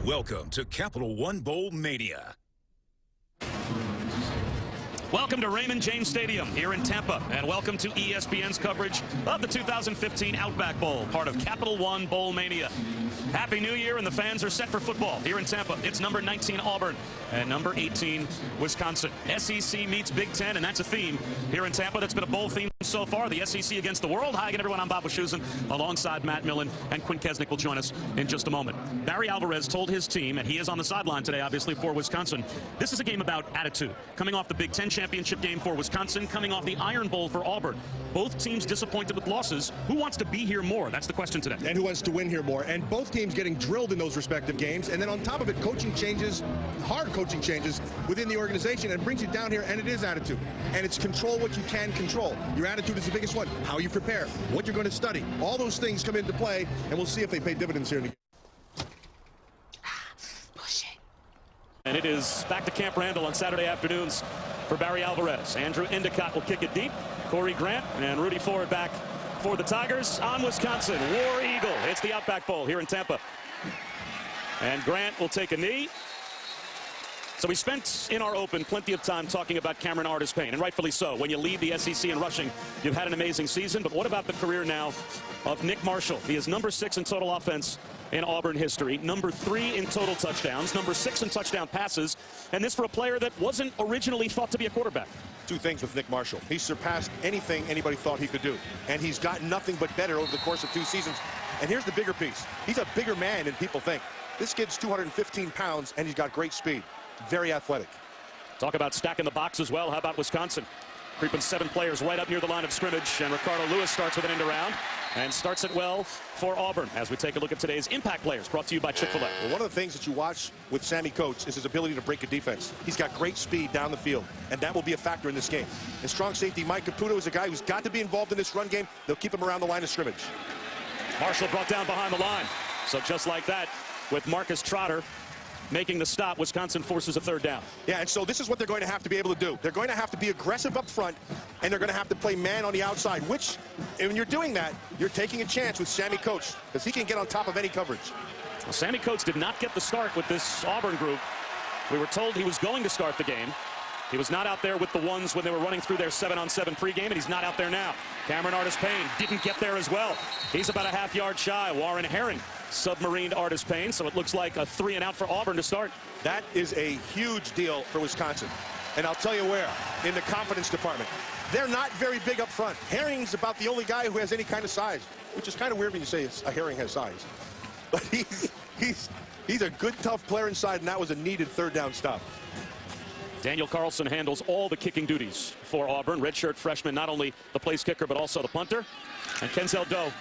Welcome to Capital One Bowl Mania. Welcome to Raymond James Stadium here in Tampa, and welcome to ESPN's coverage of the 2015 Outback Bowl, part of Capital One Bowl Mania. Happy New Year, and the fans are set for football here in Tampa. It's number 19 Auburn and number 18 Wisconsin. SEC meets Big Ten, and that's a theme here in Tampa. That's been a bowl theme so far. The SEC against the world. Hi again, everyone. I'm Bob Wischusen, alongside Matt Millen, and Quinn Kesnick will join us in just a moment. Barry Alvarez told his team, and he is on the sideline today, obviously, for Wisconsin. This is a game about attitude. Coming off the Big Ten championship game for Wisconsin, coming off the Iron Bowl for Auburn. Both teams disappointed with losses. Who wants to be here more? That's the question today. And who wants to win here more? And both teams getting drilled in those respective games. And then on top of it, coaching changes, hard coaching changes within the organization, and brings you down here, and it is attitude. And it's control what you can control. Your attitude is the biggest one. How you prepare, what you're going to study. All those things come into play, and we'll see if they pay dividends here in the game. And it is back to Camp Randall on Saturday afternoons for Barry Alvarez. Andrew Endicott will kick it deep. Corey Grant and Rudy Ford back for the Tigers on Wisconsin. War Eagle. It's the Outback Bowl here in Tampa. And Grant will take a knee. So we spent in our open plenty of time talking about Cameron Artis-Payne, and rightfully so. When you lead the SEC in rushing, you've had an amazing season. But what about the career now of Nick Marshall? He is number 6 in total offense in Auburn history, number 3 in total touchdowns, number 6 in touchdown passes, and this for a player that wasn't originally thought to be a quarterback. Two things with Nick Marshall. He surpassed anything anybody thought he could do, and he's gotten nothing but better over the course of 2 seasons. And here's the bigger piece. He's a bigger man than people think. This kid's 215 pounds, and he's got great speed. Very athletic. Talk about stacking the box as well. How about Wisconsin? Creeping 7 players right up near the line of scrimmage, and Ricardo Lewis starts with an end around and starts it well for Auburn as we take a look at today's impact players, brought to you by Chick-fil-A. Well, one of the things that you watch with Sammy Coates is his ability to break a defense. He's got great speed down the field, and that will be a factor in this game. And strong safety Mike Caputo is a guy who's got to be involved in this run game. They'll keep him around the line of scrimmage. Marshall brought down behind the line. So just like that, with Marcus Trotter making the stop, Wisconsin forces a 3rd down. Yeah, and so this is what they're going to have to be able to do. They're going to have to be aggressive up front, and they're going to have to play man on the outside, which, and when you're doing that, you're taking a chance with Sammy Coates, because he can get on top of any coverage. Well, Sammy Coates did not get the start with this Auburn group. We were told he was going to start the game. He was not out there with the ones when they were running through their 7-on-7 pregame, and he's not out there now. Cameron Artis-Payne didn't get there as well. He's about a half-yard shy. Warren Herring submarined Artis-Payne, so it looks like a 3-and-out for Auburn to start. That is a huge deal for Wisconsin. And I'll tell you where, in the confidence department. They're not very big up front. Herring's about the only guy who has any kind of size, which is kind of weird when you say a Herring has size. But he's a good, tough player inside, and that was a needed 3rd down stop. Daniel Carlson handles all the kicking duties for Auburn. Redshirt freshman, not only the place kicker, but also the punter. And Kenzel Doe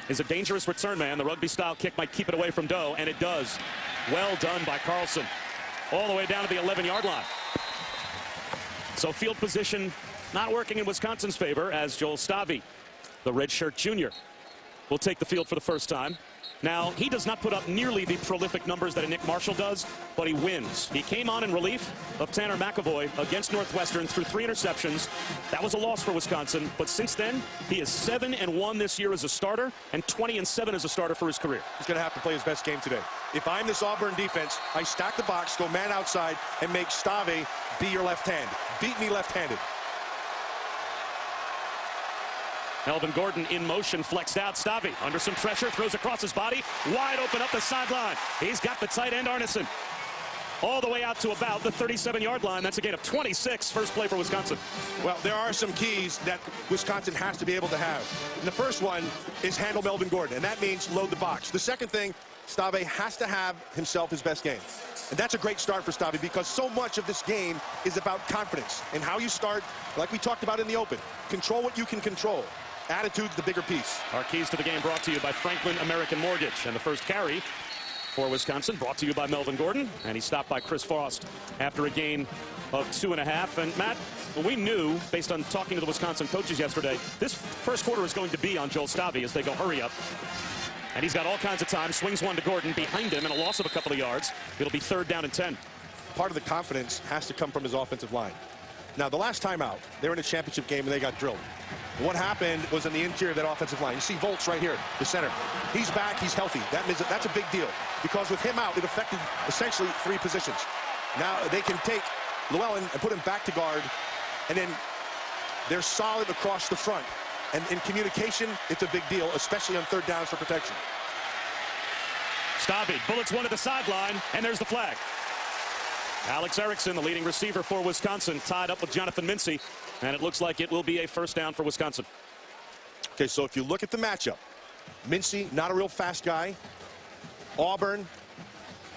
is a dangerous return man. The rugby-style kick might keep it away from Doe, and it does. Well done by Carlson. All the way down to the 11-yard line. So field position not working in Wisconsin's favor, as Joel Stavy, the redshirt junior, will take the field for the first time. Now, he does not put up nearly the prolific numbers that a Nick Marshall does, but he wins. He came on in relief of Tanner McAvoy against Northwestern through 3 interceptions. That was a loss for Wisconsin, but since then, he is 7-1 this year as a starter and 20-7 as a starter for his career. He's going to have to play his best game today. If I'm this Auburn defense, I stack the box, go man outside, and make Stavy be your left hand. Beat me left-handed. Melvin Gordon in motion, flexed out. Stavy under some pressure, throws across his body, wide open up the sideline. He's got the tight end Arneson all the way out to about the 37-yard line. That's a gain of 26. First play for Wisconsin. Well, there are some keys that Wisconsin has to be able to have. And the first one is handle Melvin Gordon, and that means load the box. The second thing, Stavy has to have himself his best game. And that's a great start for Stavy, because so much of this game is about confidence and how you start, like we talked about in the open. Control what you can control. Attitude's the bigger piece. Our keys to the game brought to you by Franklin American Mortgage. And the first carry for Wisconsin brought to you by Melvin Gordon. And he stopped by Chris Frost after a gain of 2.5. And Matt, we knew, based on talking to the Wisconsin coaches yesterday, this first quarter is going to be on Joel Stavy as they go hurry up. And he's got all kinds of time. Swings one to Gordon behind him and a loss of a couple of yards. It'll be 3rd down and 10. Part of the confidence has to come from his offensive line. Now, the last time out, they were in a championship game and they got drilled. What happened was in the interior of that offensive line. You see Volts right here, the center. He's back, he's healthy. That means that's a big deal because with him out, it affected essentially 3 positions. Now they can take Llewellyn and put him back to guard, and then they're solid across the front. And in communication, it's a big deal, especially on 3rd downs for protection. Stavy bullets one to the sideline, and there's the flag. Alex Erickson, the leading receiver for Wisconsin, tied up with Jonathan Mincy, and it looks like it will be a first down for Wisconsin. Okay, so if you look at the matchup, Mincy, not a real fast guy. Auburn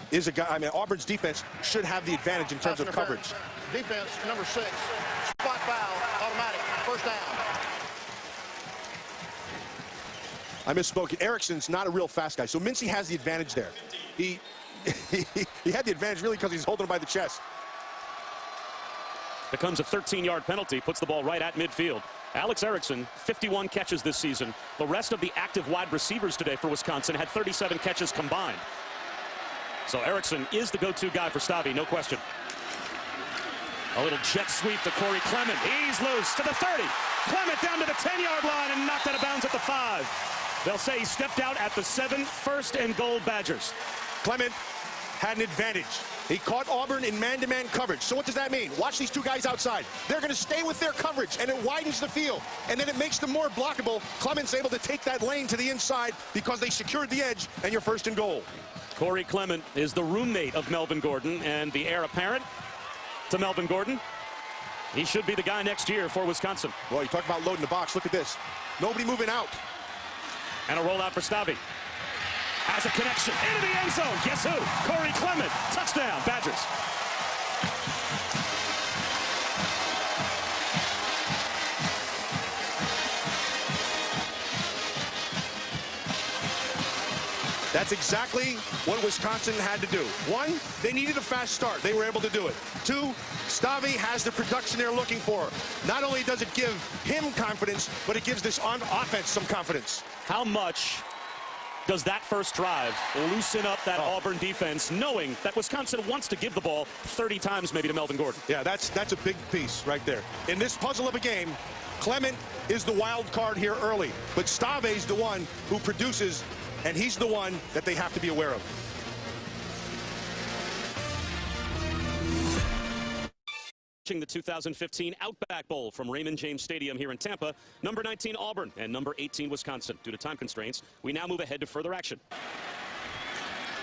is a guy, I mean, Auburn's defense should have the advantage in terms of coverage. Defense, number 6, spot foul, automatic, first down. I misspoke. Erickson's not a real fast guy, so Mincy has the advantage there. He had the advantage really because he's holding him by the chest. Becomes a 13-yard penalty, puts the ball right at midfield. Alex Erickson, 51 catches this season. The rest of the active wide receivers today for Wisconsin had 37 catches combined. So Erickson is the go-to guy for Stavy, no question. A little jet sweep to Corey Clement. He's loose to the 30. Clement down to the 10-yard line and knocked out of bounds at the 5. They'll say he stepped out at the 7, 1st and goal Badgers. Clement had an advantage. He caught Auburn in man-to-man coverage. So what does that mean? Watch these 2 guys outside. They're going to stay with their coverage, and it widens the field. And then it makes them more blockable. Clement's able to take that lane to the inside because they secured the edge, and you're 1st and goal. Corey Clement is the roommate of Melvin Gordon and the heir apparent to Melvin Gordon. He should be the guy next year for Wisconsin. Well, you talk about loading the box. Look at this. Nobody moving out. And a rollout for Stavy. Has a connection into the end zone. Guess who? Corey Clement. Touchdown, Badgers. That's exactly what Wisconsin had to do. 1, they needed a fast start. They were able to do it. 2, Stavy has the production they're looking for. Not only does it give him confidence, but it gives this offense some confidence. How much does that first drive loosen up that Auburn defense, knowing that Wisconsin wants to give the ball 30 times maybe to Melvin Gordon? Yeah, that's a big piece right there. In this puzzle of a game, Clement is the wild card here early, but Stavy's the one who produces, and he's the one that they have to be aware of. The 2015 Outback Bowl from Raymond James Stadium here in Tampa. Number 19 Auburn and number 18 Wisconsin. Due to time constraints, we now move ahead to further action.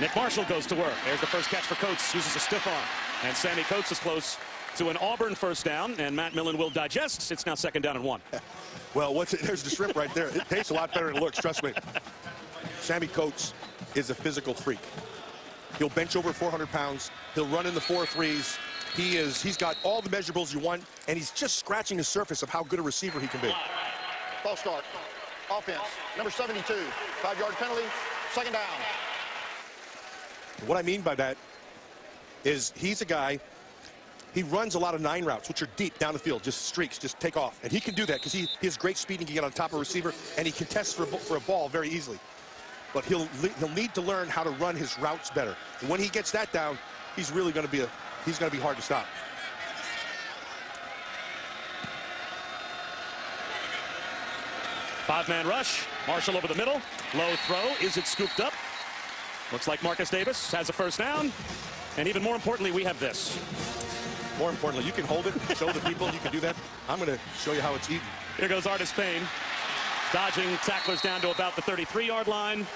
Nick Marshall goes to work. There's the first catch for Coates, uses a stiff arm. And Sammy Coates is close to an Auburn first down, and Matt Millen will digest. It's now 2nd down and 1. Well, there's the shrimp right there. It tastes a lot better than it looks, trust me. Sammy Coates is a physical freak. He'll bench over 400 pounds. He'll run in the 4.3s. He's got all the measurables you want, and he's just scratching the surface of how good a receiver he can be. False start. Offense, number 72. 5-yard penalty, 2nd down. What I mean by that is he's a guy, he runs a lot of 9 routes, which are deep down the field, just streaks, just take off. And he can do that because he has great speed and he can get on top of a receiver, and he contests for a ball very easily. But he'll need to learn how to run his routes better. And when he gets that down, he's really going to be he's going to be hard to stop. Five-man rush. Marshall over the middle. Low throw. Is it scooped up? Looks like Marcus Davis has a first down. And even more importantly, we have this. More importantly, you can hold it, show the people you can do that. I'm going to show you how it's eaten. Here goes Artis Payne. Dodging tacklers down to about the 33-yard line.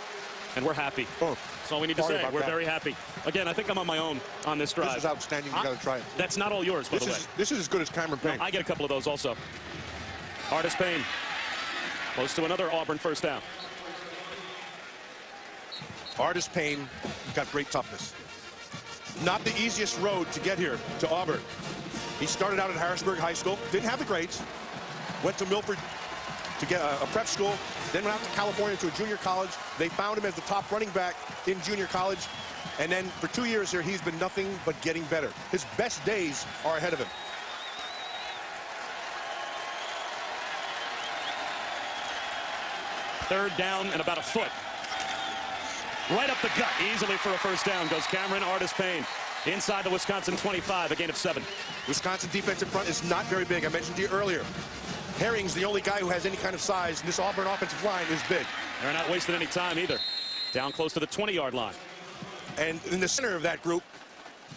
And we're happy. Oh, that's all we need to say. We're very happy. Again, I think I'm on my own on this drive. This is outstanding. You got to try it. That's not all yours, by the way. This is as good as Cameron Payne. No, I get a couple of those also. Artis Payne. Close to another Auburn first down. Artis Payne got great toughness. Not the easiest road to get here to Auburn. He started out at Harrisburg High School. Didn't have the grades. Went to Milford to get a prep school. Then went out to California to a junior college. They found him as the top running back in junior college. And then for 2 years here, he's been nothing but getting better. His best days are ahead of him. Third down and about a foot. Right up the gut, easily for a first down goes Cameron Artis Payne. Inside the Wisconsin 25, a gain of 7. Wisconsin defensive front is not very big. I mentioned to you earlier. Herring's the only guy who has any kind of size, and this Auburn offensive line is big. They're not wasting any time either. Down close to the 20-yard line. And in the center of that group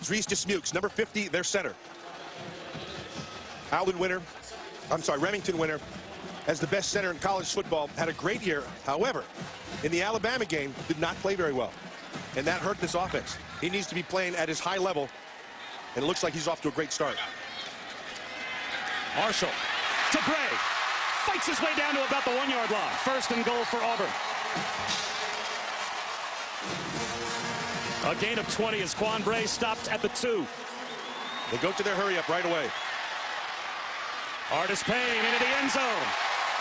is Reese Dismukes, number 50, their center. Remington winner, as the best center in college football, had a great year. However, in the Alabama game, did not play very well. And that hurt this offense. He needs to be playing at his high level, and it looks like he's off to a great start. Marshall to Bray. Fights his way down to about the 1-yard line. First and goal for Auburn. A gain of 20 as Quan Bray stopped at the 2. They go to their hurry up right away. Artis Payne into the end zone.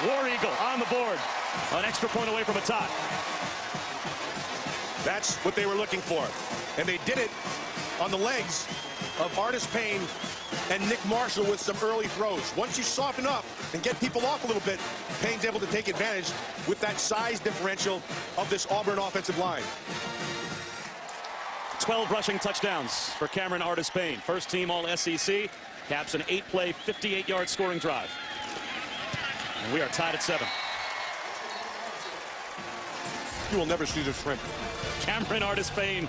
War Eagle on the board. An extra point away from a tie. That's what they were looking for. And they did it on the legs of Artis Payne and Nick Marshall with some early throws. Once you soften up and get people off a little bit, Payne's able to take advantage with that size differential of this Auburn offensive line. 12 rushing touchdowns for Cameron Artis Payne. First team All-SEC. Caps an 8-play, 58-yard scoring drive. And we are tied at 7. You will never see this shrimp. Cameron Artis Payne.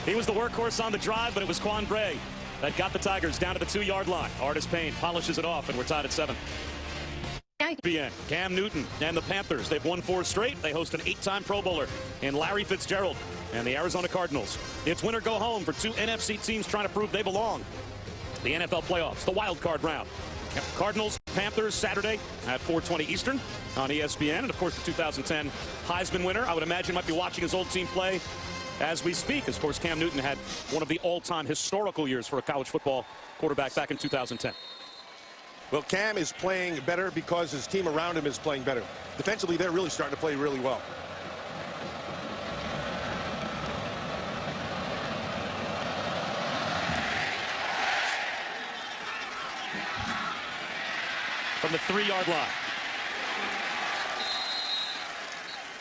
He was the workhorse on the drive, but it was Quan Bray that got the Tigers down to the 2-yard line. Artis Payne polishes it off, and we're tied at 7. ESPN, Cam Newton and the Panthers. They've won 4 straight. They host an 8-time Pro Bowler in Larry Fitzgerald and the Arizona Cardinals. It's win or go home for 2 NFC teams trying to prove they belong. The NFL playoffs, the wild card round. Cardinals, Panthers, Saturday at 4:20 Eastern on ESPN. And, of course, the 2010 Heisman winner, I would imagine, might be watching his old team play as we speak. Of course, Cam Newton had one of the all-time historical years for a college football quarterback back in 2010. Well, Cam is playing better because his team around him is playing better. Defensively, they're really starting to play really well. From the 3-yard line.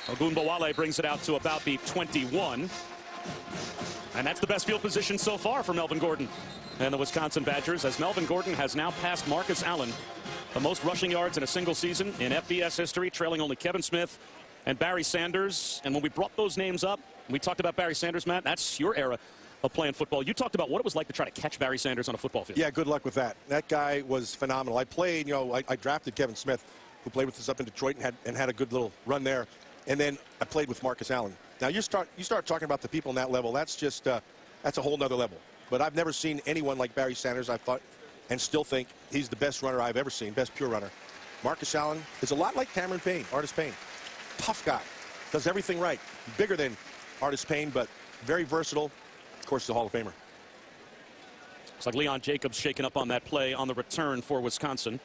Ogunbowale brings it out to about the 21. And that's the best field position so far for Melvin Gordon and the Wisconsin Badgers, as Melvin Gordon has now passed Marcus Allen, the most rushing yards in a single season in FBS history, trailing only Kevin Smith and Barry Sanders. And when we brought those names up, we talked about Barry Sanders, Matt. That's your era of playing football. You talked about what it was like to try to catch Barry Sanders on a football field. Yeah, good luck with that. That guy was phenomenal. I played, I drafted Kevin Smith, who played with us up in Detroit and had a good little run there. And then I played with Marcus Allen. Now you start talking about the people on that level. That's just that's a whole nother level. But I've never seen anyone like Barry Sanders. I thought and still think he's the best runner I've ever seen, best pure runner. Marcus Allen is a lot like Cameron Payne, Artis Payne. Tough guy, does everything right. Bigger than Artis Payne, but very versatile. Of course, the Hall of Famer. Looks like Leon Jacobs shaken up on that play on the return for Wisconsin.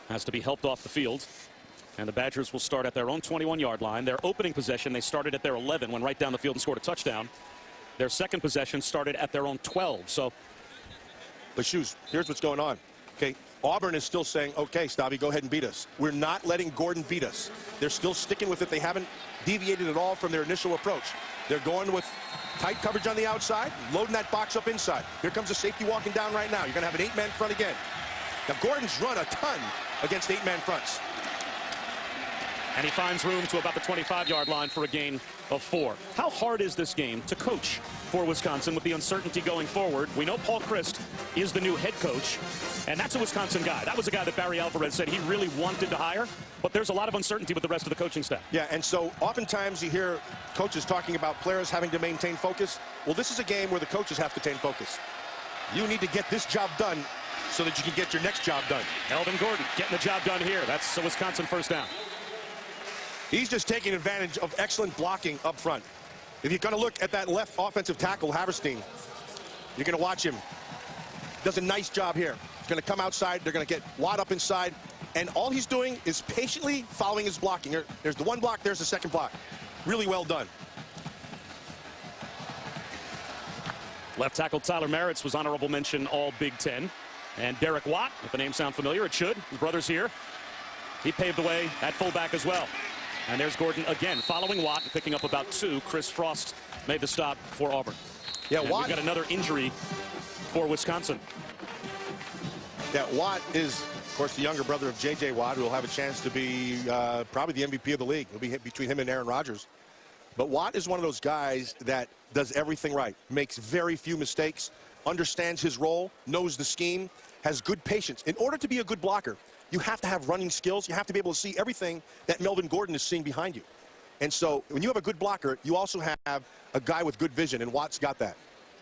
Has to be helped off the field. And the Badgers will start at their own 21-yard line. Their opening possession, they started at their 11, went right down the field and scored a touchdown. Their second possession started at their own 12. So, but Shoes, here's what's going on. Okay, Auburn is still saying, okay, Stabby, go ahead and beat us. We're not letting Gordon beat us. They're still sticking with it. They haven't deviated at all from their initial approach. They're going with tight coverage on the outside, loading that box up inside. Here comes a safety walking down right now. You're going to have an 8-man front again. Now, Gordon's run a ton against 8-man fronts. And he finds room to about the 25-yard line for a gain of 4. How hard is this game to coach for Wisconsin with the uncertainty going forward? We know Paul Christ is the new head coach, and that's a Wisconsin guy. That was a guy that Barry Alvarez said he really wanted to hire, but there's a lot of uncertainty with the rest of the coaching staff. Yeah, and so oftentimes you hear coaches talking about players having to maintain focus. Well, this is a game where the coaches have to maintain focus. You need to get this job done so that you can get your next job done. Melvin Gordon getting the job done here. That's a Wisconsin first down. He's just taking advantage of excellent blocking up front. If you're going to look at that left offensive tackle, Haverstein, you're going to watch him. Does a nice job here. He's going to come outside. They're going to get Watt up inside. And all he's doing is patiently following his blocking. There's the one block. There's the second block. Really well done. Left tackle Tyler Merritt's was honorable mention all Big Ten. And Derek Watt, if the name sounds familiar, it should. His brother's here. He paved the way at fullback as well. And there's Gordon again, following Watt, picking up about 2. Chris Frost made the stop for Auburn. Yeah, and Watt. We've got another injury for Wisconsin. Yeah, Watt is, of course, the younger brother of J.J. Watt, who will have a chance to be probably the MVP of the league. It'll be between him and Aaron Rodgers. But Watt is one of those guys that does everything right, makes very few mistakes, understands his role, knows the scheme, has good patience. In order to be a good blocker, you have to have running skills. You have to be able to see everything that Melvin Gordon is seeing behind you. And so when you have a good blocker, you also have a guy with good vision, and Watt's got that.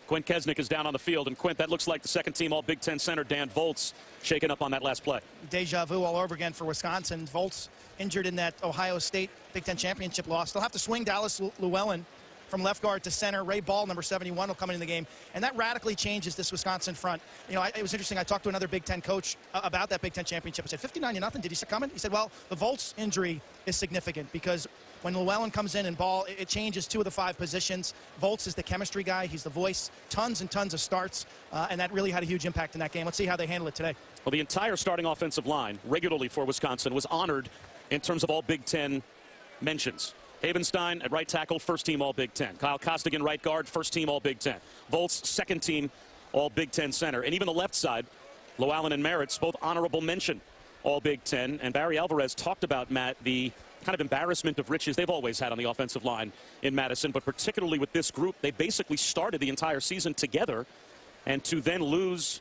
Quint Kesnick is down on the field, and Quint, that looks like the second team All-Big Ten center Dan Volz shaken up on that last play. Deja vu all over again for Wisconsin. Volz injured in that Ohio State Big Ten championship loss. They'll have to swing Dallas Llewellyn from left guard to center. Ray Ball, number 71, will come in the game, and that radically changes this Wisconsin front. You know, it was interesting. I talked to another Big Ten coach about that Big Ten championship. I said, 59-0, did he see it coming? He said, well, the Volz injury is significant because when Llewellyn comes in and Ball, it changes 2 of the 5 positions. Volz is the chemistry guy. He's the voice. Tons and tons of starts, and that really had a huge impact in that game. Let's see how they handle it today. Well, the entire starting offensive line, regularly for Wisconsin, was honored in terms of all Big Ten mentions. Havenstein at right tackle, first team All Big Ten. Kyle Costigan, right guard, first team All Big Ten. Volz, second team All Big Ten center. And even the left side, Llewellyn and Merritt's, both honorable mention All Big Ten. And Barry Alvarez talked about, Matt, the kind of embarrassment of riches they've always had on the offensive line in Madison, but particularly with this group, they basically started the entire season together, and to then lose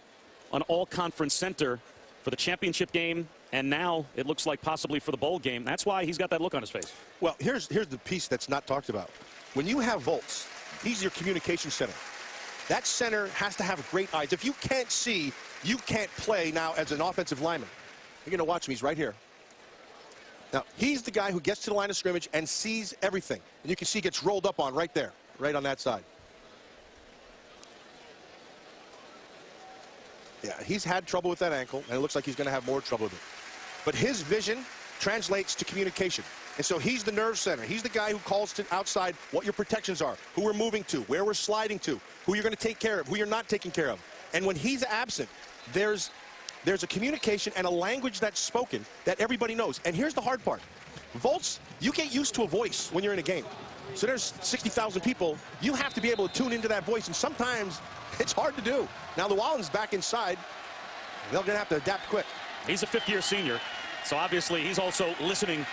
an all-conference center for the championship game, and now it looks like possibly for the bowl game. That's why he's got that look on his face. Well, here's the piece that's not talked about. When you have Volz, he's your communication center. That center has to have great eyes. If you can't see, you can't play now as an offensive lineman. You're going to watch him. He's right here. Now, he's the guy who gets to the line of scrimmage and sees everything. And you can see he gets rolled up on right there, right on that side. Yeah, he's had trouble with that ankle, and it looks like he's going to have more trouble with it. But his vision translates to communication. And so he's the nerve center. He's the guy who calls to outside what your protections are, who we're moving to, where we're sliding to, who you're going to take care of, who you're not taking care of. And when he's absent, there's a communication and a language that's spoken that everybody knows. And here's the hard part. Volz, you get used to a voice when you're in a game. So there's 60,000 people. You have to be able to tune into that voice, and sometimes it's hard to do. Now, Llewellyn's back inside. They're going to have to adapt quick. He's a fifth-year senior, so obviously he's also listening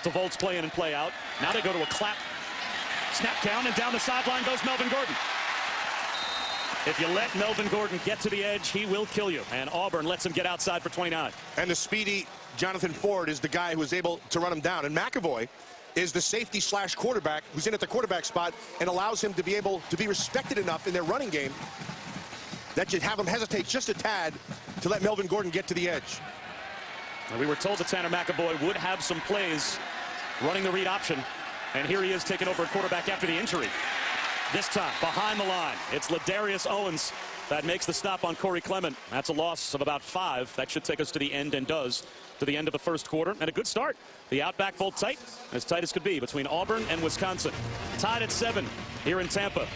to Volz play in and play out. Now they go to a clap, snap count, and down the sideline goes Melvin Gordon. If you let Melvin Gordon get to the edge, he will kill you. And Auburn lets him get outside for 29. And the speedy Jonathan Ford is the guy who is able to run him down. And McAvoy is the safety slash quarterback who's in at the quarterback spot and allows him to be able to be respected enough in their running game that you'd have him hesitate just a tad to let Melvin Gordon get to the edge. And we were told that Tanner McAvoy would have some plays running the read option. And here he is taking over at quarterback after the injury. This time, behind the line, it's Ladarius Owens that makes the stop on Corey Clement. That's a loss of about 5. That should take us to the end, and does, to the end of the first quarter. And a good start. The Outback Bowl tight as could be, between Auburn and Wisconsin. Tied at 7 here in Tampa.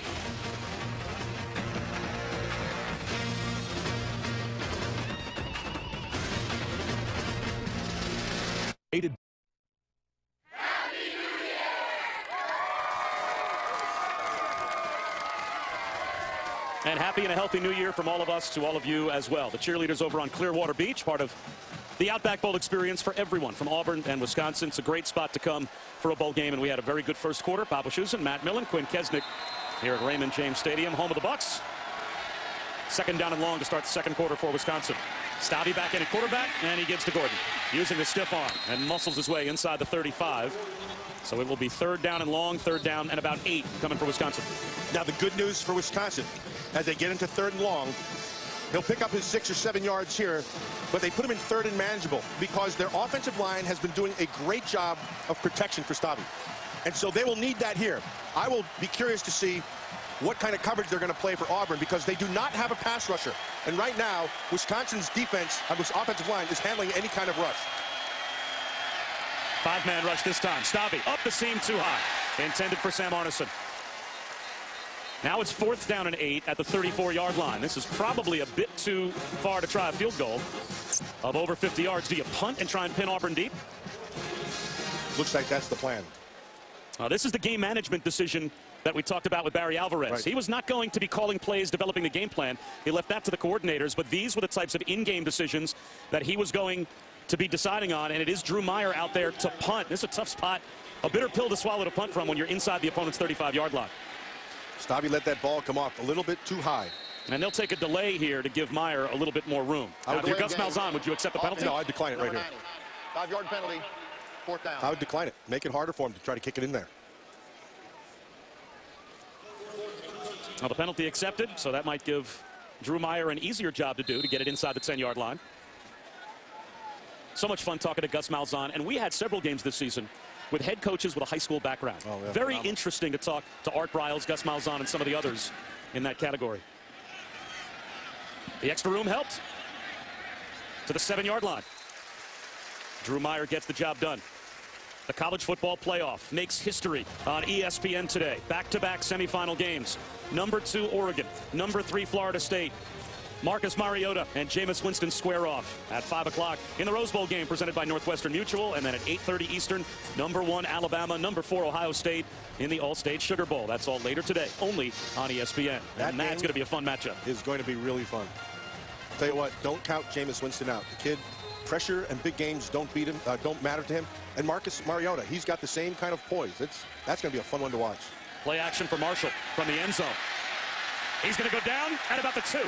And happy and a healthy new year from all of us to all of you as well. The cheerleaders over on Clearwater Beach, part of the Outback Bowl experience for everyone from Auburn and Wisconsin. It's a great spot to come for a bowl game, and we had a very good first quarter. Bob Wischusen, Matt Millen, Quint Kesnick here at Raymond James Stadium, home of the Bucks. Second down and long to start the second quarter for Wisconsin. Stabby back in at quarterback, and he gives to Gordon, using the stiff arm and muscles his way inside the 35. So it will be third down and long, third down and about 8 coming for Wisconsin. Now the good news for Wisconsin, as they get into third and long, he'll pick up his 6 or 7 yards here, but they put him in third and manageable because their offensive line has been doing a great job of protection for Stabby. And so they will need that here. I will be curious to see what kind of coverage they're going to play for Auburn, because they do not have a pass rusher. And right now, Wisconsin's defense, this offensive line, is handling any kind of rush. 5-man rush this time. Stabby up the seam too high. Intended for Sam Arneson. Now it's fourth down and 8 at the 34-yard line. This is probably a bit too far to try a field goal of over 50 yards. Do you punt and try and pin Auburn deep? Looks like that's the plan. This is the game management decision that we talked about with Barry Alvarez. Right. He was not going to be calling plays, developing the game plan. He left that to the coordinators, but these were the types of in-game decisions that he was going to be deciding on, and it is Drew Meyer out there to punt. This is a tough spot, a bitter pill to swallow to punt from when you're inside the opponent's 35-yard line. Stabby let that ball come off a little bit too high. And they'll take a delay here to give Meyer a little bit more room. Now, if you're Gus Malzahn, would you accept the penalty? No, I'd decline it right here. 5-yard penalty, 4th down. I would decline it. Make it harder for him to try to kick it in there. Now, the penalty accepted, so that might give Drew Meyer an easier job to do to get it inside the 10-yard line. So much fun talking to Gus Malzahn, and we had several games this season with head coaches with a high school background. Oh, yeah, very phenomenal. interesting to talk to Art Briles, Gus Malzahn, and some of the others in that category. The extra room helped to the 7-yard line. Drew Meyer gets the job done. The college football playoff makes history on ESPN today. Back-to-back semifinal games. Number 2 Oregon, number 3 Florida State. Marcus Mariota and Jameis Winston square off at 5 o'clock in the Rose Bowl game presented by Northwestern Mutual, and then at 8:30 Eastern, number 1 Alabama, number 4 Ohio State in the All-State Sugar Bowl. That's all later today, only on ESPN. That's going to be a fun matchup. It's going to be really fun. Tell you what, don't count Jameis Winston out. The kid, pressure and big games don't beat him, don't matter to him. And Marcus Mariota, he's got the same kind of poise. That's going to be a fun one to watch. Play action for Marshall from the end zone. He's going to go down at about the 2.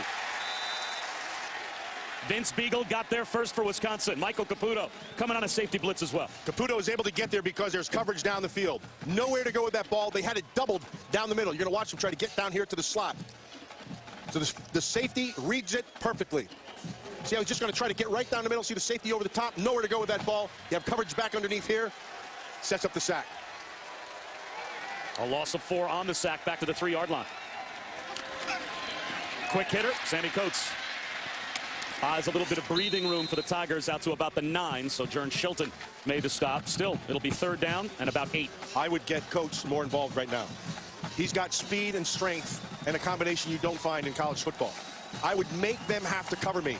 Vince Beagle got there first for Wisconsin. Michael Caputo coming on a safety blitz as well. Caputo is able to get there because there's coverage down the field. Nowhere to go with that ball. They had it doubled down the middle. You're going to watch him try to get down here to the slot. So the safety reads it perfectly. See how he's just going to try to get right down the middle. See the safety over the top. Nowhere to go with that ball. You have coverage back underneath here. Sets up the sack. A loss of 4 on the sack, back to the 3-yard line. Quick hitter, Sammy Coates. Has a little bit of breathing room for the Tigers out to about the 9, so Jern Shilton made the stop. Still, it'll be 3rd down and about 8. I would get Coates more involved right now. He's got speed and strength and a combination you don't find in college football. I would make them have to cover me.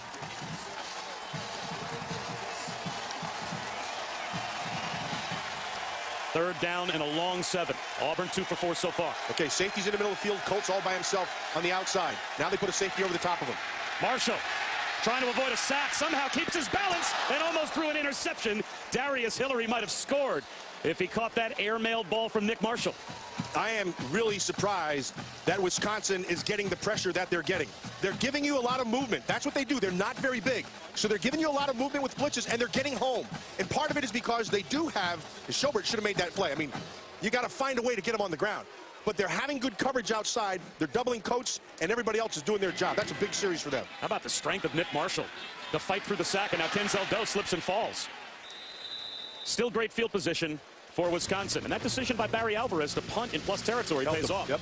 Third down and a long 7. Auburn 2 for 4 so far. Okay, safety's in the middle of the field. Coates all by himself on the outside. Now they put a safety over the top of him. Marshall trying to avoid a sack, somehow keeps his balance and almost threw an interception. Darius Hillary might have scored if he caught that airmailed ball from Nick Marshall. I am really surprised that Wisconsin is getting the pressure that they're getting. They're giving you a lot of movement. That's what they do. They're not very big. So they're giving you a lot of movement with blitzes, and they're getting home. And part of it is because they do have, Schobert should have made that play. I mean, you got to find a way to get them on the ground. But they're having good coverage outside. They're doubling Coates, and everybody else is doing their job. That's a big series for them. How about the strength of Nick Marshall? The fight through the sack, and now Kenzel Doe slips and falls. Still great field position for Wisconsin. And that decision by Barry Alvarez to punt in plus territory pays off. Yep.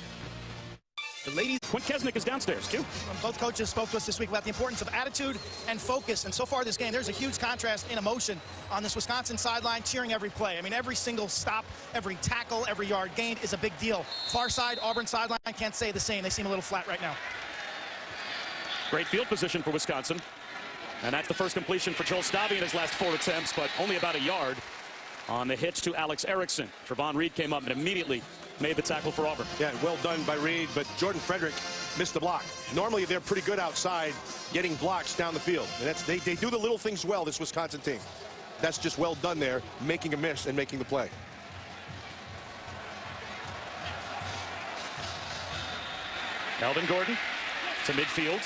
The ladies. Quint Kesnick is downstairs. Q. Both coaches spoke to us this week about the importance of attitude and focus. And so far this game, there's a huge contrast in emotion on this Wisconsin sideline, cheering every play. I mean, every single stop, every tackle, every yard gained is a big deal. Far side, Auburn sideline, I can't say the same. They seem a little flat right now. Great field position for Wisconsin. And that's the first completion for Joel Stabby in his last 4 attempts, but only about a yard on the hitch to Alex Erickson. Trevon Reed came up and immediately made the tackle for Auburn. Yeah, well done by Reed, but Jordan Frederick missed the block. Normally, they're pretty good outside getting blocks down the field. And that's, they do the little things well, this Wisconsin team. That's just well done there, making a miss and making the play. Melvin Gordon to midfield.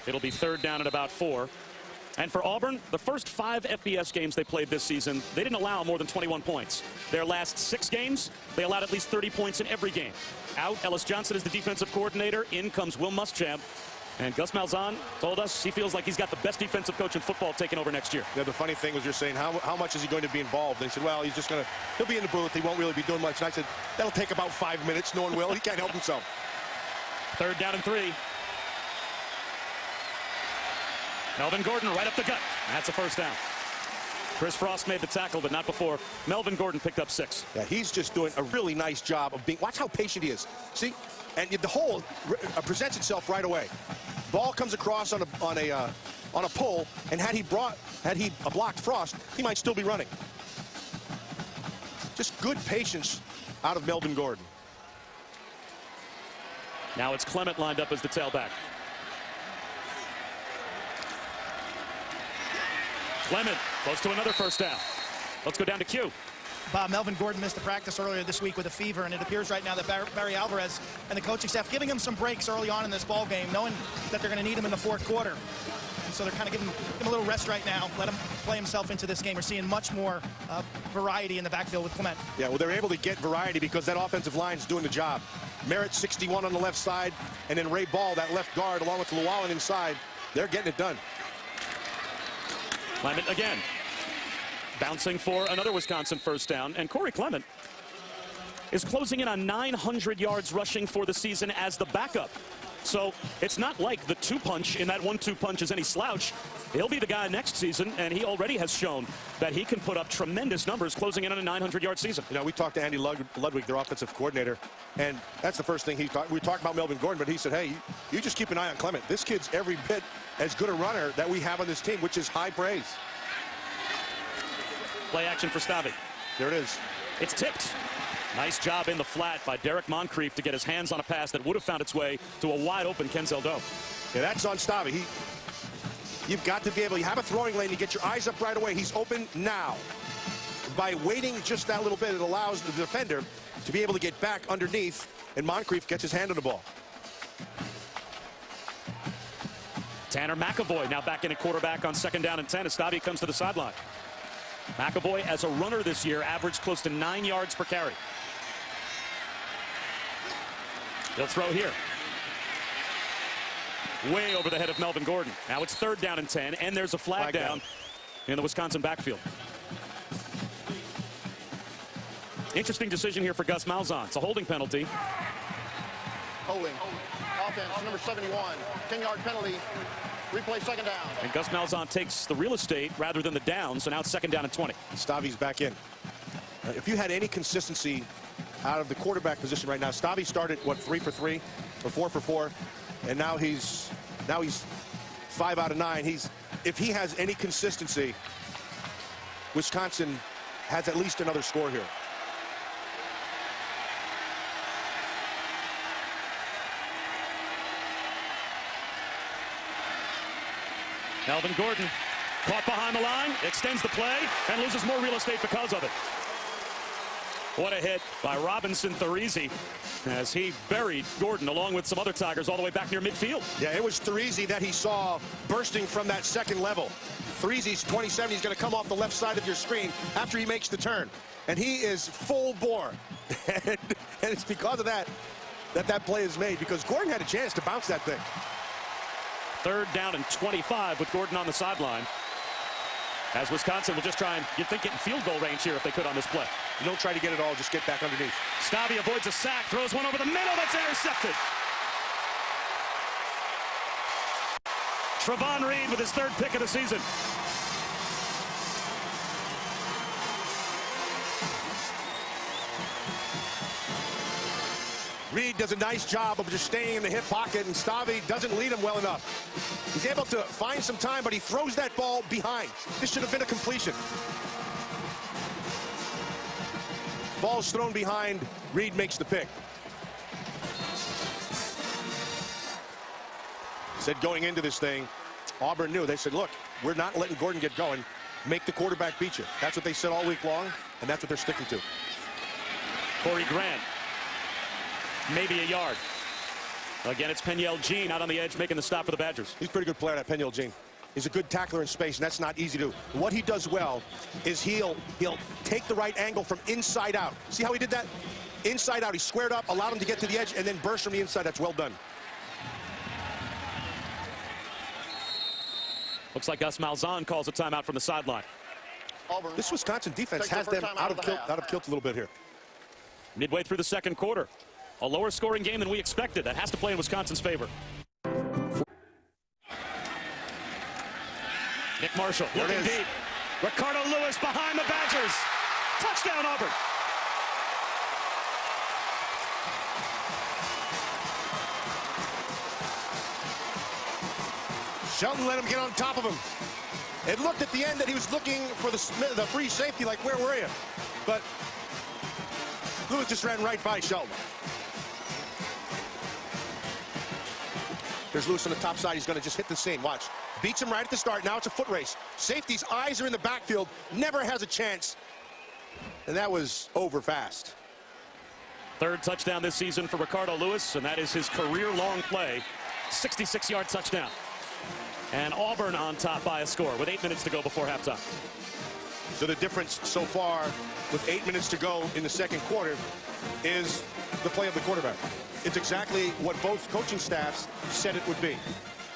It'll be 3rd down at about 4. And for Auburn, the first 5 FBS games they played this season, they didn't allow more than 21 points. Their last 6 games, they allowed at least 30 points in every game. Out, Ellis Johnson is the defensive coordinator. In comes Will Muschamp. And Gus Malzahn told us he feels like he's got the best defensive coach in football taking over next year. Yeah, the funny thing was you're saying, how much is he going to be involved? And he said, well, he's just going to, he'll be in the booth. He won't really be doing much. And I said, that'll take about 5 minutes. No one will. He can't help himself. 3rd down and 3. Melvin Gordon right up the gut. That's a 1st down. Chris Frost made the tackle, but not before. Melvin Gordon picked up 6. Yeah, he's just doing a really nice job of being, watch how patient he is. See, and the hole presents itself right away. Ball comes across on a pull, and had he blocked Frost, he might still be running. Just good patience out of Melvin Gordon. Now it's Clement lined up as the tailback. Clement close to another first down. Let's go down to Q. Bob, Melvin Gordon missed a practice earlier this week with a fever, and it appears right now that Barry Alvarez and the coaching staff giving him some breaks early on in this ball game, knowing that they're going to need him in the fourth quarter. And so they're kind of giving him a little rest right now, let him play himself into this game. We're seeing much more variety in the backfield with Clement. Yeah, well, they're able to get variety because that offensive line is doing the job. Merritt, 61 on the left side, and then Ray Ball, that left guard, along with Llewellyn inside. They're getting it done. Clement again. Bouncing for another Wisconsin first down. And Corey Clement is closing in on 900 yards rushing for the season as the backup. So it's not like the two-punch in that 1-2 punch is any slouch. He'll be the guy next season, and he already has shown that he can put up tremendous numbers closing in on a 900-yard season. You know, we talked to Andy Ludwig, their offensive coordinator, and that's the first thing he talked. We talked about Melvin Gordon, but he said, hey, you just keep an eye on Clement. This kid's every bit as good a runner that we have on this team, which is high praise. Play action for Stavi. There it is. It's tipped. Nice job in the flat by Derek Moncrief to get his hands on a pass that would have found its way to a wide-open Kenzel Doe. Yeah, that's on Stavi. You've got to be able, you have a throwing lane, you get your eyes up right away. He's open now. By waiting just that little bit, it allows the defender to be able to get back underneath, and Moncrief gets his hand on the ball. Tanner McAvoy now back in at quarterback on 2nd down and 10 as Stavi comes to the sideline. McAvoy, as a runner this year, averaged close to 9 yards per carry. He'll throw here. Way over the head of Melvin Gordon. Now it's 3rd down and 10, and there's a flag down in the Wisconsin backfield. Interesting decision here for Gus Malzahn. It's a holding penalty. Holding. Offense, number 71. 10-yard penalty. Replay 2nd down. And Gus Malzahn takes the real estate rather than the down, so now it's 2nd down and 20. Stavi's back in. If you had any consistency out of the quarterback position right now, Stavi started, what, 3 for 3 or 4 for 4, and now he's 5 out of 9. If he has any consistency, Wisconsin has at least another score here. Melvin Gordon caught behind the line, extends the play, and loses more real estate because of it. What a hit by Robinson Thurisi as he buried Gordon along with some other Tigers all the way back near midfield. Yeah, it was Thurisi that he saw bursting from that 2nd level. Thurisi's 27. He's going to come off the left side of your screen after he makes the turn. And he is full bore. and it's because of that play is made, because Gordon had a chance to bounce that thing. 3rd down and 25 with Gordon on the sideline. As Wisconsin will just try and, you'd think, get in field goal range here if they could on this play. You don't try to get it all, just get back underneath. Stavi avoids a sack, throws one over the middle, that's intercepted. Travon Reed with his 3rd pick of the season. Reed does a nice job of just staying in the hip pocket, and Stavi doesn't lead him well enough. He's able to find some time, but he throws that ball behind. This should have been a completion. Ball's thrown behind. Reed makes the pick. Said going into this thing, Auburn knew. They said, look, we're not letting Gordon get going. Make the quarterback beat you. That's what they said all week long, and that's what they're sticking to. Corey Grant. Maybe a yard. Again, it's Peniel Jean out on the edge making the stop for the Badgers. He's a pretty good player, that Peniel Jean. He's a good tackler in space, and that's not easy to do. What he does well is he'll take the right angle from inside out. See how he did that? Inside out. He squared up, allowed him to get to the edge, and then burst from the inside. That's well done. Looks like Gus Malzahn calls a timeout from the sideline. This Wisconsin defense has them out of kilt a little bit here. Midway through the 2nd quarter. A lower scoring game than we expected. That has to play in Wisconsin's favor. Nick Marshall looking deep. Ricardo Lewis behind the Badgers. Touchdown, Auburn. Shelton let him get on top of him. It looked at the end that he was looking for the free safety, like, where were you? But Lewis just ran right by Shelton. There's Lewis on the top side. He's going to just hit the seam. Watch. Beats him right at the start. Now it's a foot race. Safety's eyes are in the backfield. Never has a chance. And that was over fast. Third touchdown this season for Ricardo Lewis, and that is his career-long play. 66-yard touchdown. And Auburn on top by a score with 8 minutes to go before halftime. So the difference so far with 8 minutes to go in the second quarter is the play of the quarterback. It's exactly what both coaching staffs said it would be.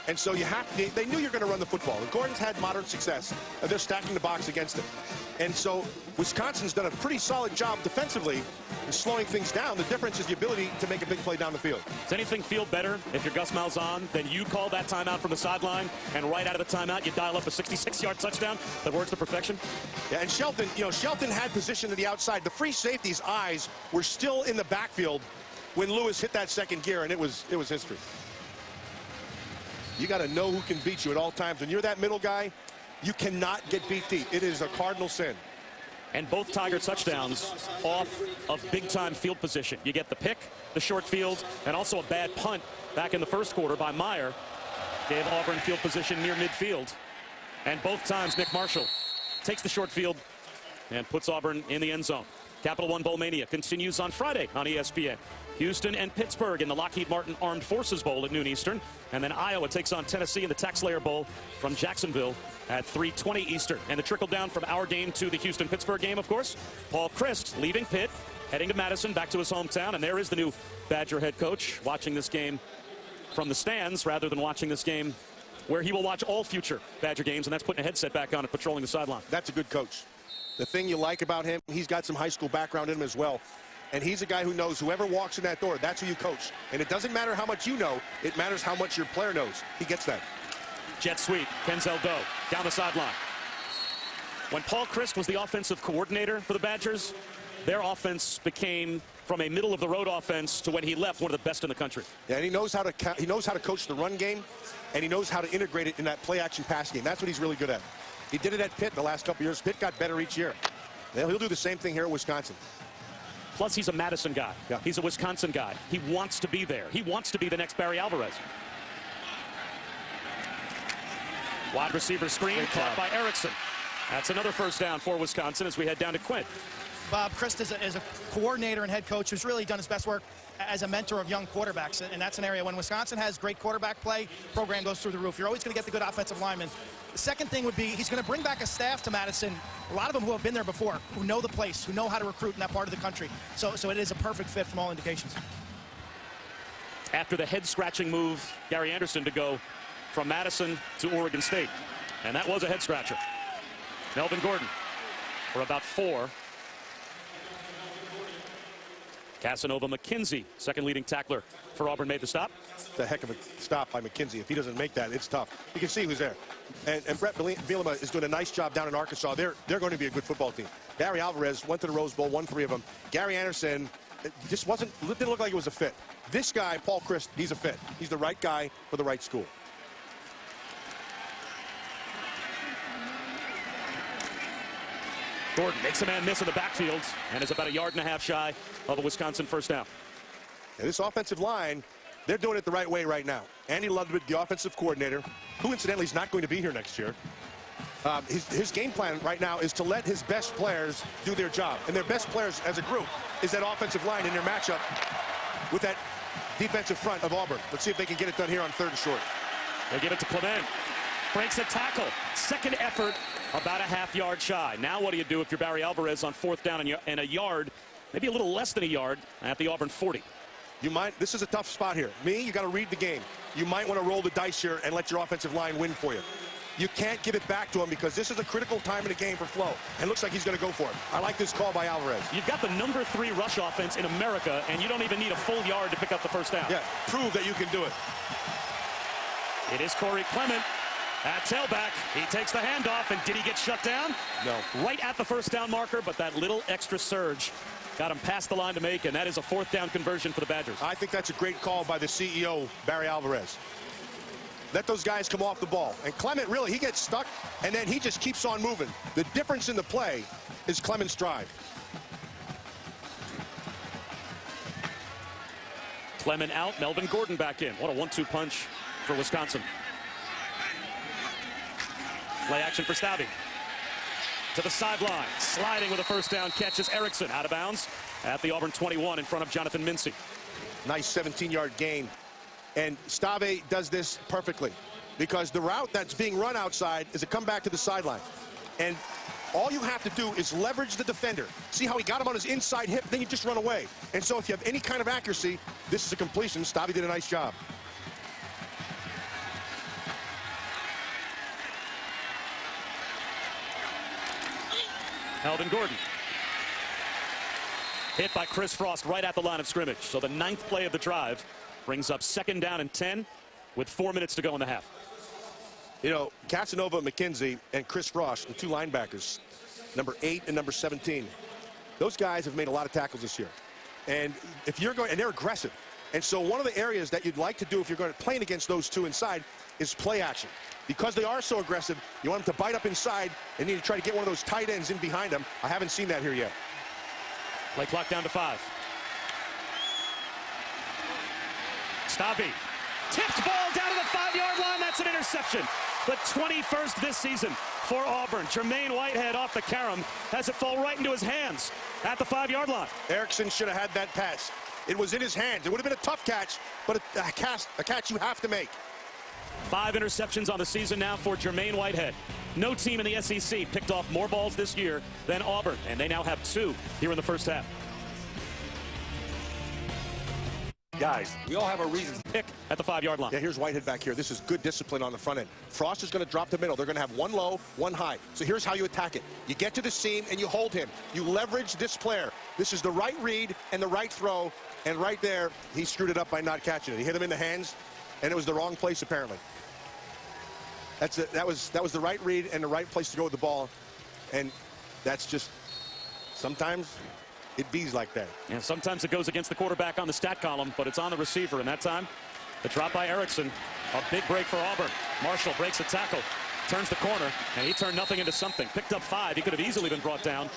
And so you have to, they knew you're going to run the football. And Gordon's had moderate success, and they're stacking the box against him. And so Wisconsin's done a pretty solid job defensively in slowing things down. The difference is the ability to make a big play down the field. Does anything feel better if you're Gus Malzahn than you call that timeout from the sideline, and right out of the timeout you dial up a 66-yard touchdown that works to perfection? Yeah, and Shelton, Shelton had position to the outside. The free safety's eyes were still in the backfield when Lewis hit that second gear, and it was history. You got to know who can beat you at all times. When you're that middle guy, you cannot get beat deep. It is a cardinal sin. And both Tiger touchdowns off of big-time field position. You get the pick, the short field, and also a bad punt back in the first quarter by Meyer. Gave Auburn field position near midfield. And both times Nick Marshall takes the short field and puts Auburn in the end zone. Capital One Bowl Mania continues on Friday on ESPN. Houston and Pittsburgh in the Lockheed Martin Armed Forces Bowl at noon Eastern. And then Iowa takes on Tennessee in the TaxSlayer Bowl from Jacksonville at 3:20 Eastern. And the trickle down from our game to the Houston-Pittsburgh game, of course. Paul Chryst leaving Pitt, heading to Madison, back to his hometown. And there is the new Badger head coach watching this game from the stands rather than watching this game where he will watch all future Badger games. And that's putting a headset back on and patrolling the sideline. That's a good coach. The thing you like about him, he's got some high school background in him as well. And he's a guy who knows whoever walks in that door, that's who you coach. And it doesn't matter how much you know, it matters how much your player knows. He gets that. Jet sweep, Kenzel Doe down the sideline. When Paul Chryst was the offensive coordinator for the Badgers, their offense became from a middle-of-the-road offense to when he left one of the best in the country. Yeah, and he knows how to coach the run game, and he knows how to integrate it in that play-action pass game. That's what he's really good at. He did it at Pitt the last couple years. Pitt got better each year. He'll do the same thing here at Wisconsin. Plus, he's a Madison guy. Yeah. He's a Wisconsin guy. He wants to be there. He wants to be the next Barry Alvarez. Wide receiver screen caught by Erickson. That's another first down for Wisconsin as we head down to Quint. Bob Chryst is a coordinator and head coach who's really done his best work as a mentor of young quarterbacks. And that's an area when Wisconsin has great quarterback play, program goes through the roof. You're always going to get the good offensive linemen. The second thing would be he's going to bring back a staff to Madison, a lot of them who have been there before, who know the place, who know how to recruit in that part of the country. So it is a perfect fit from all indications. After the head-scratching move, Gary Anderson to go from Madison to Oregon State. And that was a head-scratcher. Melvin Gordon for about 4. Casanova McKenzie, second leading tackler for Auburn, made the stop. It's a heck of a stop by McKenzie. If he doesn't make that, it's tough. You can see who's there. And Brett Bielema is doing a nice job down in Arkansas. They're going to be a good football team. Barry Alvarez went to the Rose Bowl, won 3 of them. Gary Anderson just didn't look like it was a fit. This guy, Paul Chryst, he's a fit. He's the right guy for the right school. Gordon makes a man miss in the backfield and is about 1.5 yards shy of a Wisconsin first down. And this offensive line, they're doing it the right way right now. Andy Ludwig, the offensive coordinator, who incidentally is not going to be here next year. His game plan right now is to let his best players do their job. And their best players as a group is that offensive line in their matchup with that defensive front of Auburn. Let's see if they can get it done here on 3rd and short. They give it to Clement. Breaks a tackle. Second effort, about 1/2 yard shy. Now what do you do if you're Barry Alvarez on 4th down and a yard, maybe a little less than a yard at the Auburn 40? This is a tough spot here. You got to read the game. You might want to roll the dice here and let your offensive line win for you. You can't give it back to him because this is a critical time in the game for Flo. And looks like he's going to go for it. I like this call by Alvarez. You've got the number 3 rush offense in America, and you don't even need a full yard to pick up the first down. Yeah, prove that you can do it. It is Corey Clement at tailback. He takes the handoff, and did he get shut down? No. Right at the first down marker, but that little extra surge got him past the line to make, and that is a 4th down conversion for the Badgers. I think that's a great call by the CEO, Barry Alvarez. Let those guys come off the ball. And Clement, really, he gets stuck, and then he just keeps on moving. The difference in the play is Clement's drive. Clement out, Melvin Gordon back in. What a 1-2 punch for Wisconsin. Play action for Staubbe. To the sideline, sliding with a first down catch is Erickson, out of bounds at the Auburn 21 in front of Jonathan Mincy. Nice 17-yard gain. And Staubbe does this perfectly because the route that's being run outside is a comeback to the sideline. And all you have to do is leverage the defender. See how he got him on his inside hip, then you just run away. And so if you have any kind of accuracy, this is a completion. Staubbe did a nice job. Melvin Gordon. Hit by Chris Frost right at the line of scrimmage. So the 9th play of the drive brings up 2nd down and 10 with 4 minutes to go in the half. You know, Casanova, McKenzie, and Chris Frost, the 2 linebackers, number 8 and number 17, those guys have made a lot of tackles this year. And if you're going, and they're aggressive. And so one of the areas that you'd like to do if you're going to play against those 2 inside is play action. Because they are so aggressive, you want them to bite up inside and need to try to get one of those tight ends in behind them. I haven't seen that here yet. Play clock down to 5. Staubbe. Tipped ball down to the 5-yard line. That's an interception. The 21st this season for Auburn. Jermaine Whitehead off the carom has it fall right into his hands at the 5-yard line. Erickson should have had that pass. It was in his hands. It would have been a tough catch, but a catch you have to make. 5 interceptions on the season now for Jermaine Whitehead. No team in the SEC picked off more balls this year than Auburn, and they now have 2 here in the first half. Guys, we all have a reason to pick at the 5-yard line. Yeah, here's Whitehead back here. This is good discipline on the front end. Frost is going to drop the middle. They're going to have 1 low, 1 high. So here's how you attack it. You get to the seam and you hold him. You leverage this player. This is the right read and the right throw. And right there, he screwed it up by not catching it. He hit him in the hands, and it was the wrong place apparently. That was the right read and the right place to go with the ball. And that's just sometimes it bees like that. And sometimes it goes against the quarterback on the stat column, but it's on the receiver. And that time, the drop by Erickson. A big break for Auburn. Marshall breaks a tackle, turns the corner, and he turned nothing into something. Picked up 5. He could have easily been brought down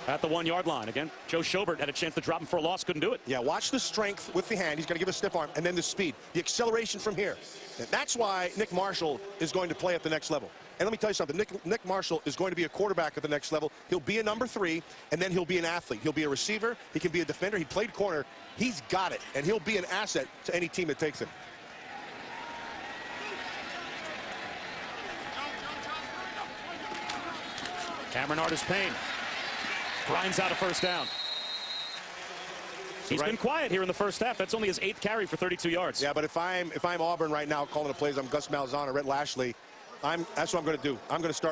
at the 1-yard line. Again, Joe Schobert had a chance to drop him for a loss, couldn't do it. Yeah, watch the strength with the hand. He's going to give a stiff arm, and then the speed, the acceleration from here. And that's why Nick Marshall is going to play at the next level. And let me tell you something, Nick Marshall is going to be a quarterback at the next level. He'll be a number 3, and then he'll be an athlete. He'll be a receiver. He can be a defender. He played corner. He's got it, and he'll be an asset to any team that takes him. Cameron Artis-Payne grinds out a first down. He's been quiet here in the first half. That's only his 8th carry for 32 yards. Yeah, but if I'm Auburn right now calling the plays, I'm Gus Malzahn or Rhett Lashley. That's what I'm going to do.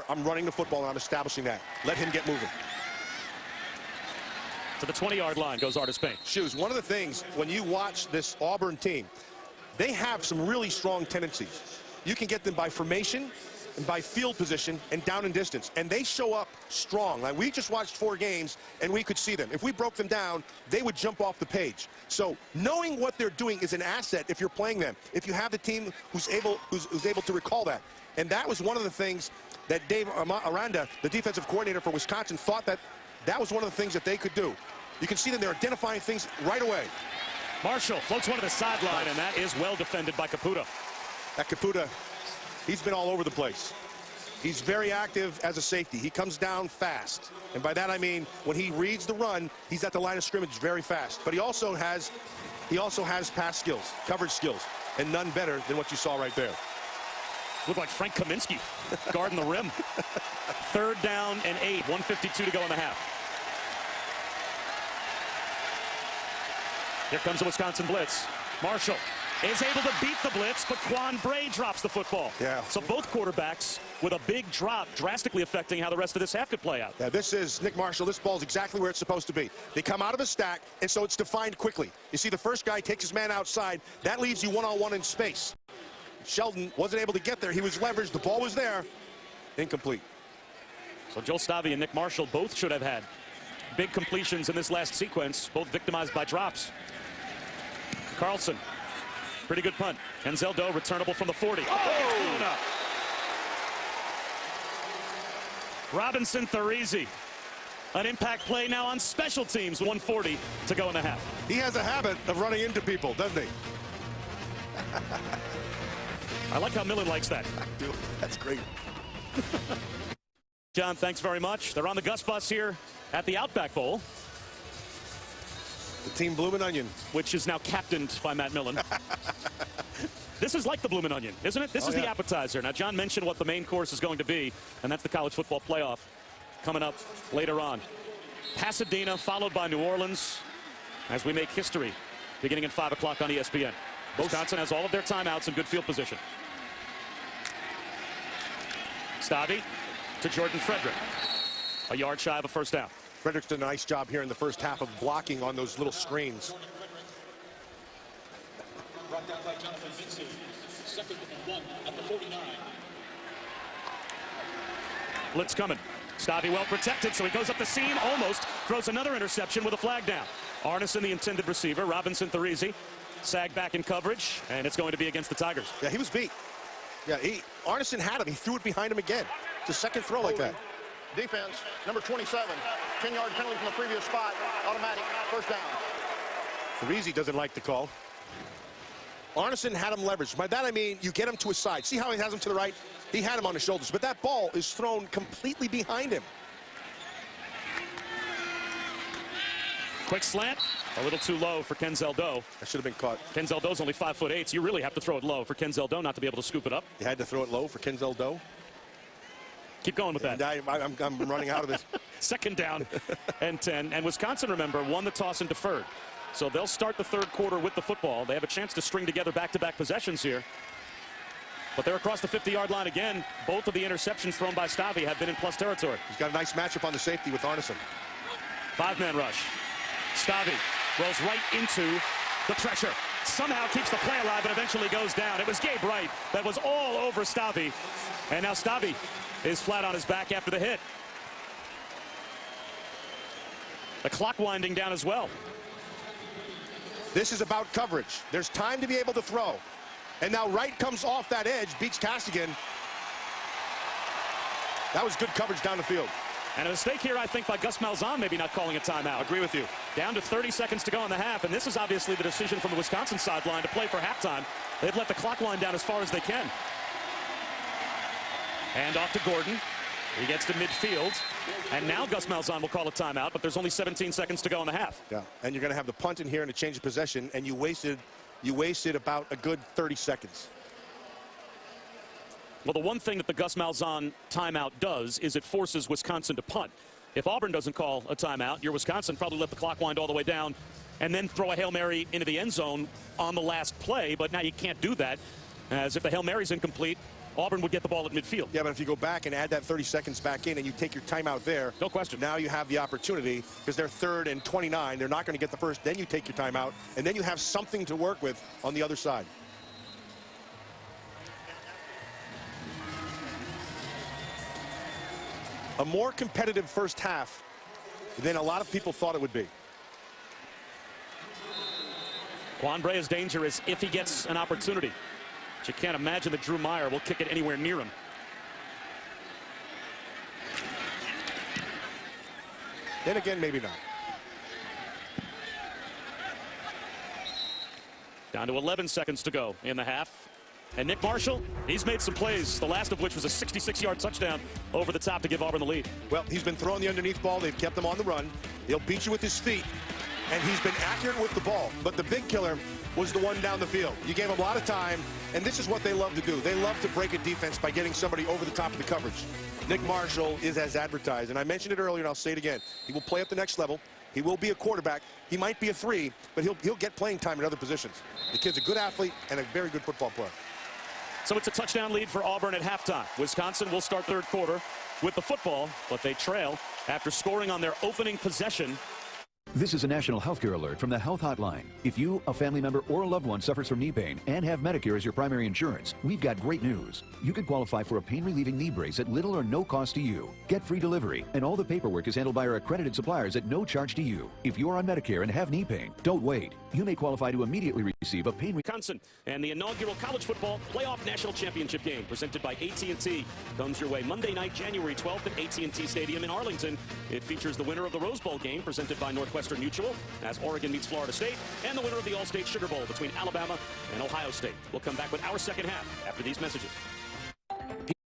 I'm running the football and I'm establishing that. Let him get moving. To the 20-yard line goes Artis-Payne. Shoes, one of the things when you watch this Auburn team, they have some really strong tendencies. You can get them by formation and by field position and down and distance, and they show up strong. Like, we just watched 4 games and we could see them. If we broke them down, they would jump off the page. So knowing what they're doing is an asset if you're playing them, if you have the team who's able to recall that. And that was one of the things that Dave Aranda, the defensive coordinator for Wisconsin, thought that was one of the things that they could do. You can see them, they're identifying things right away. Marshall floats one to the sideline, and that is well defended by Caputo. That Caputo, he's been all over the place. He's very active as a safety. He comes down fast. And by that I mean when he reads the run, he's at the line of scrimmage very fast. But he also has pass skills, coverage skills, and none better than what you saw right there. Looked like Frank Kaminsky guarding the rim. 3rd down and 8, 1:52 to go in the half. Here comes the Wisconsin blitz. Marshall is able to beat the blitz, but Quan Bray drops the football. Yeah. So both quarterbacks with a big drop, drastically affecting how the rest of this half could play out. Yeah, this is Nick Marshall. This ball's exactly where it's supposed to be. They come out of a stack, and so it's defined quickly. You see the first guy takes his man outside. That leaves you one-on-one in space. Sheldon wasn't able to get there. He was leveraged. The ball was there. Incomplete. So Joel Staubbe and Nick Marshall both should have had big completions in this last sequence, both victimized by drops. Carlson, pretty good punt. Kenzel Doe returnable from the 40. Oh! Robinson Therese, an impact play now on special teams. 1:40 to go in the half. He has a habit of running into people, doesn't he? I like how Miller likes that. I do. That's great. John, thanks very much. They're on the Gus Bus here at the Outback Bowl. The team Bloomin' Onion. Which is now captained by Matt Millen. This is like the Bloomin' Onion, isn't it? This is the appetizer. Now, John mentioned what the main course is going to be, and that's the college football playoff coming up later on. Pasadena, followed by New Orleans, as we make history, beginning at 5 o'clock on ESPN. Wisconsin has all of their timeouts in good field position. Stavi to Jordan Frederick. A yard shy of a first down. Frederick's done a nice job here in the first half of blocking on those little screens. Brought down by Jonathan Vinci. Second and 1 at the 49. Blitz coming. Stavi well protected, so he goes up the seam, almost throws another interception with a flag down. Arneson, the intended receiver. Robinson Therese sagged back in coverage, and it's going to be against the Tigers. Yeah, he was beat. Yeah, Arneson had him. He threw it behind him again. It's a second throw like that. Defense, number 27. 10-yard penalty from the previous spot. Automatic first down. Therese doesn't like the call. Arneson had him leveraged. By that I mean you get him to his side. See how he has him to the right? He had him on his shoulders, but that ball is thrown completely behind him. Quick slant, a little too low for Kenzel Doe. That should have been caught. Kenzel Doe's only 5'8", so you really have to throw it low for Kenzel Doe not to be able to scoop it up. You had to throw it low for Kenzel Doe. Keep going with that. I'm running out of this. Second down and 10. And Wisconsin, remember, won the toss and deferred. So they'll start the third quarter with the football. They have a chance to string together back-to-back possessions here. But they're across the 50-yard line again. Both of the interceptions thrown by Stavi have been in plus territory. He's got a nice matchup on the safety with Arneson. Five-man rush. Stavi rolls right into the pressure. Somehow keeps the play alive and eventually goes down. It was Gabe Wright that was all over Stavi. And now Stavi is flat on his back after the hit. The clock winding down as well. This is about coverage. There's time to be able to throw. And now Wright comes off that edge, beats Castigan. That was good coverage down the field. And a mistake here, I think, by Gus Malzahn, maybe not calling a timeout. Agree with you. Down to 30 seconds to go in the half, and this is obviously the decision from the Wisconsin sideline to play for halftime. They've let the clock wind down as far as they can. And off to Gordon. He gets to midfield. And now Gus Malzahn will call a timeout, but there's only 17 seconds to go in the half. Yeah, and you're going to have the punt in here and a change of possession, and you wasted about a good 30 seconds. Well, the one thing that the Gus Malzahn timeout does is it forces Wisconsin to punt. If Auburn doesn't call a timeout, your Wisconsin probably let the clock wind all the way down and then throw a Hail Mary into the end zone on the last play, but now you can't do that, as if the Hail Mary's incomplete, Auburn would get the ball at midfield. Yeah, but if you go back and add that 30 seconds back in and you take your timeout there, no question. Now you have the opportunity, because they're 3rd and 29. They're not going to get the first. Then you take your timeout, and then you have something to work with on the other side. A more competitive first half than a lot of people thought it would be. Quan Brea's danger is if he gets an opportunity. But you can't imagine that Drew Meyer will kick it anywhere near him. Then again, maybe not. Down to 11 seconds to go in the half. And Nick Marshall, he's made some plays, the last of which was a 66-yard touchdown over the top to give Auburn the lead. Well, he's been throwing the underneath ball. They've kept him on the run. He'll beat you with his feet. And he's been accurate with the ball. But the big killer was the one down the field. You gave him a lot of time, and this is what they love to do. They love to break a defense by getting somebody over the top of the coverage. Nick Marshall is as advertised, and I mentioned it earlier, and I'll say it again. He will play at the next level. He will be a quarterback. He might be a 3, but he'll get playing time in other positions. The kid's a good athlete and a very good football player. So it's a touchdown lead for Auburn at halftime. Wisconsin will start third quarter with the football, but they trail after scoring on their opening possession. This is a national healthcare alert from the Health Hotline. If you, a family member, or a loved one suffers from knee pain and have Medicare as your primary insurance, we've got great news. You can qualify for a pain-relieving knee brace at little or no cost to you. Get free delivery, and all the paperwork is handled by our accredited suppliers at no charge to you. If you're on Medicare and have knee pain, don't wait. You may qualify to immediately receive a pain. Wisconsin and the inaugural college football playoff national championship game presented by AT&T comes your way Monday night, January 12th at AT&T Stadium in Arlington. It features the winner of the Rose Bowl game presented by Northwest. Northwestern Mutual as Oregon meets Florida State, and the winner of the All-State Sugar Bowl between Alabama and Ohio State. We'll come back with our second half after these messages.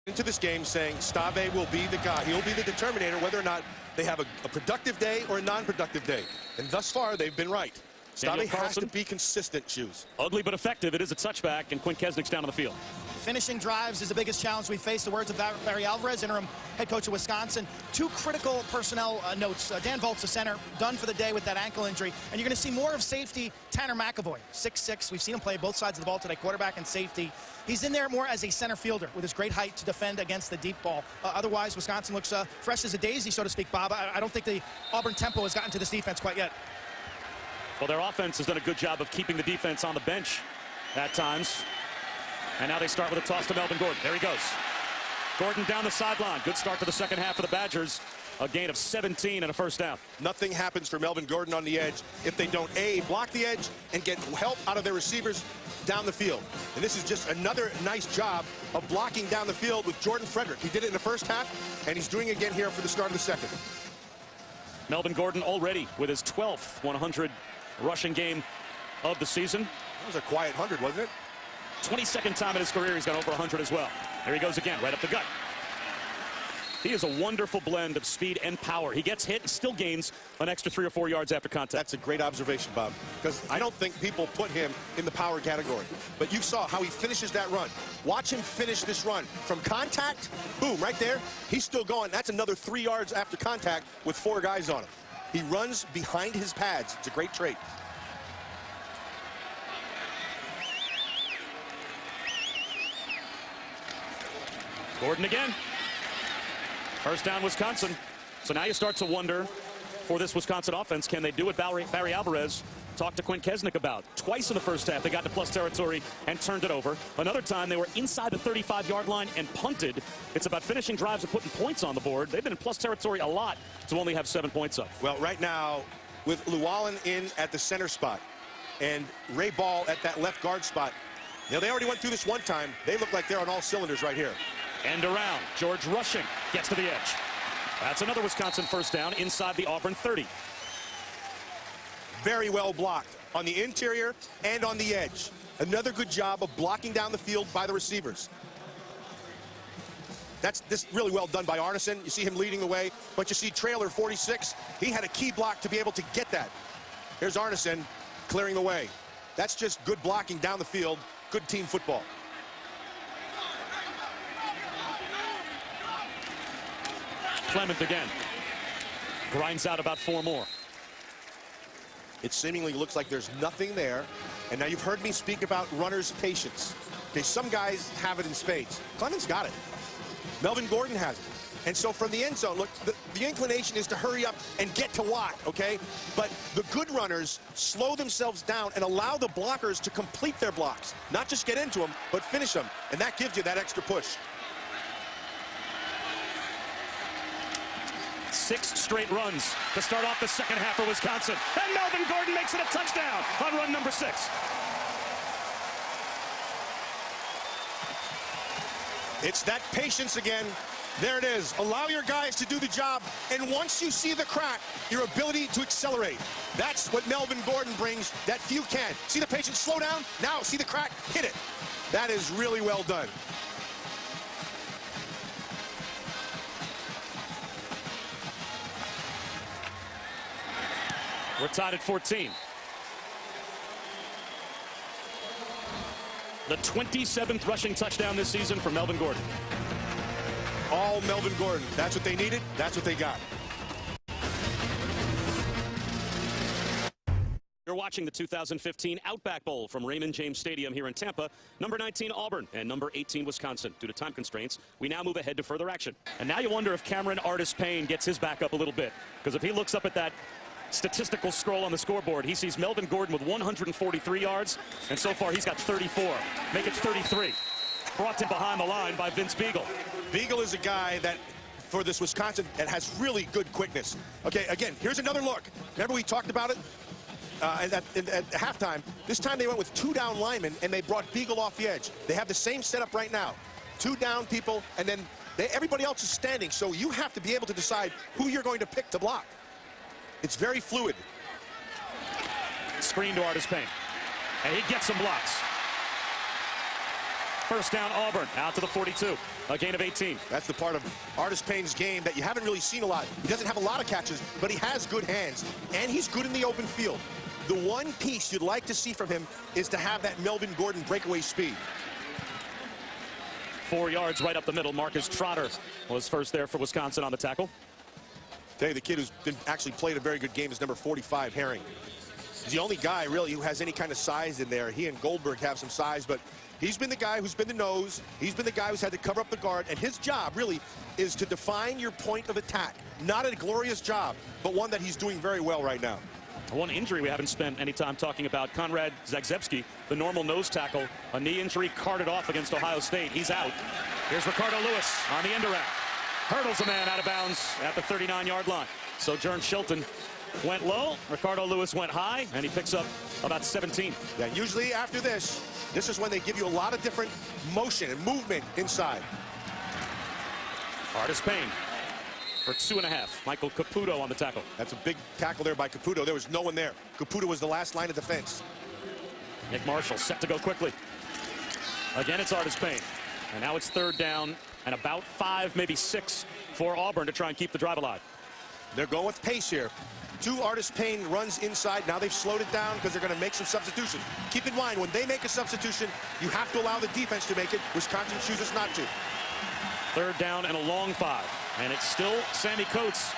Into this game saying Stave will be the guy. He'll be the determinator whether or not they have a productive day or a non-productive day. And thus far, they've been right. Stave has to be consistent, Shoes. Ugly but effective. It is a touchback, and Quinn Kesnick's down on the field. Finishing drives is the biggest challenge we face. The words of Barry Alvarez, interim head coach of Wisconsin. Two critical personnel notes. Dan Volt's the center, done for the day with that ankle injury. And you're going to see more of safety Tanner McAvoy, 6'6". We've seen him play both sides of the ball today, quarterback and safety. He's in there more as a center fielder with his great height to defend against the deep ball. Otherwise, Wisconsin looks fresh as a daisy, so to speak, Bob. I don't think the Auburn tempo has gotten to this defense quite yet. Well, their offense has done a good job of keeping the defense on the bench at times. And now they start with a toss to Melvin Gordon. There he goes. Gordon down the sideline. Good start to the second half for the Badgers. A gain of 17 and a first down. Nothing happens for Melvin Gordon on the edge if they don't, A, block the edge and get help out of their receivers down the field. And this is just another nice job of blocking down the field with Jordan Frederick. He did it in the first half, and he's doing it again here for the start of the second. Melvin Gordon already with his 12th 100 rushing game of the season. That was a quiet 100, wasn't it? 22nd time in his career he's got over 100 as well. There he goes again, right up the gut. He is a wonderful blend of speed and power. He gets hit and still gains an extra 3 or 4 yards after contact. That's a great observation, Bob, because I don't think people put him in the power category. But you saw how he finishes that run. Watch him finish this run. From contact, boom, right there. He's still going. That's another 3 yards after contact with 4 guys on him. He runs behind his pads. It's a great trait. Gordon again. First down, Wisconsin. So now you start to wonder, for this Wisconsin offense, can they do what Barry Alvarez talked to Quinn Kesnick about? Twice in the first half, they got to plus territory and turned it over. Another time, they were inside the 35-yard line and punted. It's about finishing drives and putting points on the board. They've been in plus territory a lot to only have 7 points up. Well, right now, with Llewellyn in at the center spot and Ray Ball at that left guard spot, you know, they already went through this one time. They look like they're on all cylinders right here. End around. George Rushing gets to the edge. That's another Wisconsin first down inside the Auburn 30. Very well blocked on the interior and on the edge. Another good job of blocking down the field by the receivers. That's really well done by Arneson. You see him leading the way, but you see Trailer 46. He had a key block to be able to get that. Here's Arneson clearing the way. That's just good blocking down the field. Good team football. Clement again. Grinds out about 4 more. It seemingly looks like there's nothing there. And now you've heard me speak about runners' patience. Okay, some guys have it in spades. Clement's got it. Melvin Gordon has it. And so from the end zone, look, the inclination is to hurry up and get to Watt, okay? But the good runners slow themselves down and allow the blockers to complete their blocks. Not just get into them, but finish them. And that gives you that extra push. 6 straight runs to start off the second half for Wisconsin. And Melvin Gordon makes it a touchdown on run number 6. It's that patience again. There it is. Allow your guys to do the job. And once you see the crack, your ability to accelerate. That's what Melvin Gordon brings that few can. See the patience, slow down. Now see the crack, hit it. That is really well done. We're tied at 14. The 27th rushing touchdown this season for Melvin Gordon. All Melvin Gordon. That's what they needed. That's what they got. You're watching the 2015 Outback Bowl from Raymond James Stadium here in Tampa. Number 19 Auburn and number 18 Wisconsin. Due to time constraints, we now move ahead to further action. And now you wonder if Cameron Artis-Payne gets his back up a little bit. Because if he looks up at that statistical scroll on the scoreboard, he sees Melvin Gordon with 143 yards, and so far he's got 34. Make it 33. Brought in behind the line by Vince Beagle. Beagle is a guy that, for this Wisconsin, that has really good quickness. Okay, again, here's another look. Remember we talked about it at halftime? This time they went with 2 down linemen, and they brought Beagle off the edge. They have the same setup right now. 2 down people, and then everybody else is standing, so you have to be able to decide who you're going to pick to block. It's very fluid. Screen to Artis Payne. And he gets some blocks. First down, Auburn, out to the 42. A gain of 18. That's the part of Artis Payne's game that you haven't really seen a lot. He doesn't have a lot of catches, but he has good hands, and he's good in the open field. The one piece you'd like to see from him is to have that Melvin Gordon breakaway speed. 4 yards right up the middle. Marcus Trotter was first there for Wisconsin on the tackle. Tell you, the kid who's actually played a very good game is number 45, Herring. He's the only guy, really, who has any kind of size in there. He and Goldberg have some size, but he's been the guy who's been the nose. He's been the guy who's had to cover up the guard, and his job, really, is to define your point of attack. Not a glorious job, but one that he's doing very well right now. One injury we haven't spent any time talking about, Konrad Zagzebski, the normal nose tackle. A knee injury carted off against Ohio State. He's out. Here's Ricardo Lewis on the end around. Hurdles a man out of bounds at the 39-yard line. Sojourn Shilton went low, Ricardo Lewis went high, and he picks up about 17. Yeah, usually after this is when they give you a lot of different motion and movement inside. Artis Payne for 2.5. Michael Caputo on the tackle. That's a big tackle there by Caputo. There was no one there. Caputo was the last line of defense. Nick Marshall set to go quickly. Again, it's Artis Payne. And now it's third down and about 5, maybe 6 for Auburn to try and keep the drive alive. They're going with pace here. 2 Artis Payne runs inside. Now they've slowed it down because they're going to make some substitutions. Keep in mind, when they make a substitution, you have to allow the defense to make it. Wisconsin chooses not to. Third down and a long 5. And it's still Sammy Coates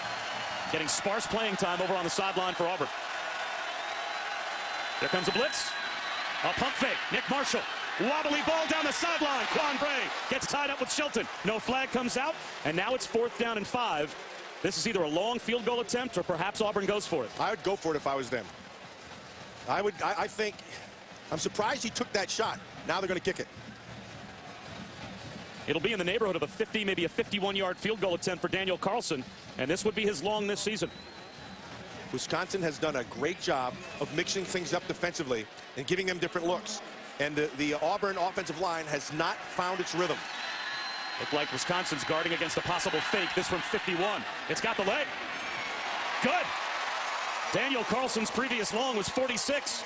getting sparse playing time over on the sideline for Auburn. There comes a blitz. A pump fake. Nick Marshall. Wobbly ball down the sideline. Quan Bray gets tied up with Shilton. No flag comes out. And now it's 4th down and 5. This is either a long field goal attempt or perhaps Auburn goes for it. I would go for it if I was them. I think, I'm surprised he took that shot. Now they're going to kick it. It'll be in the neighborhood of a 50, maybe a 51-yard field goal attempt for Daniel Carlson, and this would be his long this season. Wisconsin has done a great job of mixing things up defensively and giving them different looks. And the Auburn offensive line has not found its rhythm. Looked like Wisconsin's guarding against a possible fake. This from 51. It's got the leg. Good. Daniel Carlson's previous long was 46.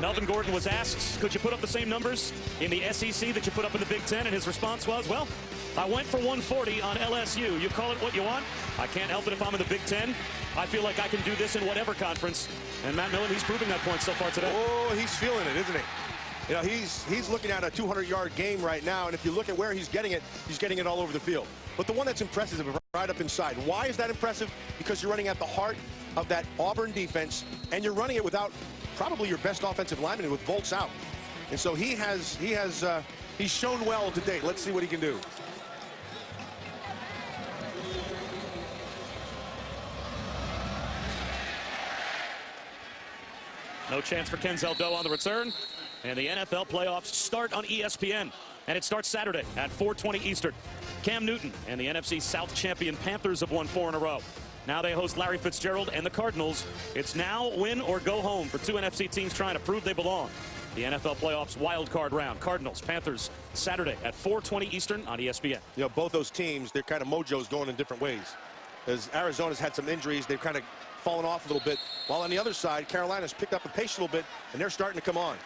Melvin Gordon was asked, could you put up the same numbers in the SEC that you put up in the Big Ten? And his response was, well, I went for 140 on LSU. You call it what you want. I can't help it if I'm in the Big Ten. I feel like I can do this in whatever conference. And Matt Millen, he's proving that point so far today. Oh, he's feeling it, isn't he? You know, he's looking at a 200-yard game right now, and if you look at where he's getting it all over the field. But the one that's impressive is right up inside. Why is that impressive? Because you're running at the heart of that Auburn defense, and you're running it without probably your best offensive lineman with Volts out. And so he's shown well to date. Let's see what he can do. No chance for Kenzel Doe on the return. And the NFL playoffs start on ESPN. And it starts Saturday at 4:20 Eastern. Cam Newton and the NFC South champion Panthers have won 4 in a row. Now they host Larry Fitzgerald and the Cardinals. It's now win or go home for 2 NFC teams trying to prove they belong. The NFL playoffs wild card round. Cardinals, Panthers, Saturday at 4:20 Eastern on ESPN. You know, both those teams, they're kind of mojo's going in different ways. As Arizona's had some injuries, they've kind of fallen off a little bit. While on the other side, Carolina's picked up a pace a little bit, and they're starting to come on.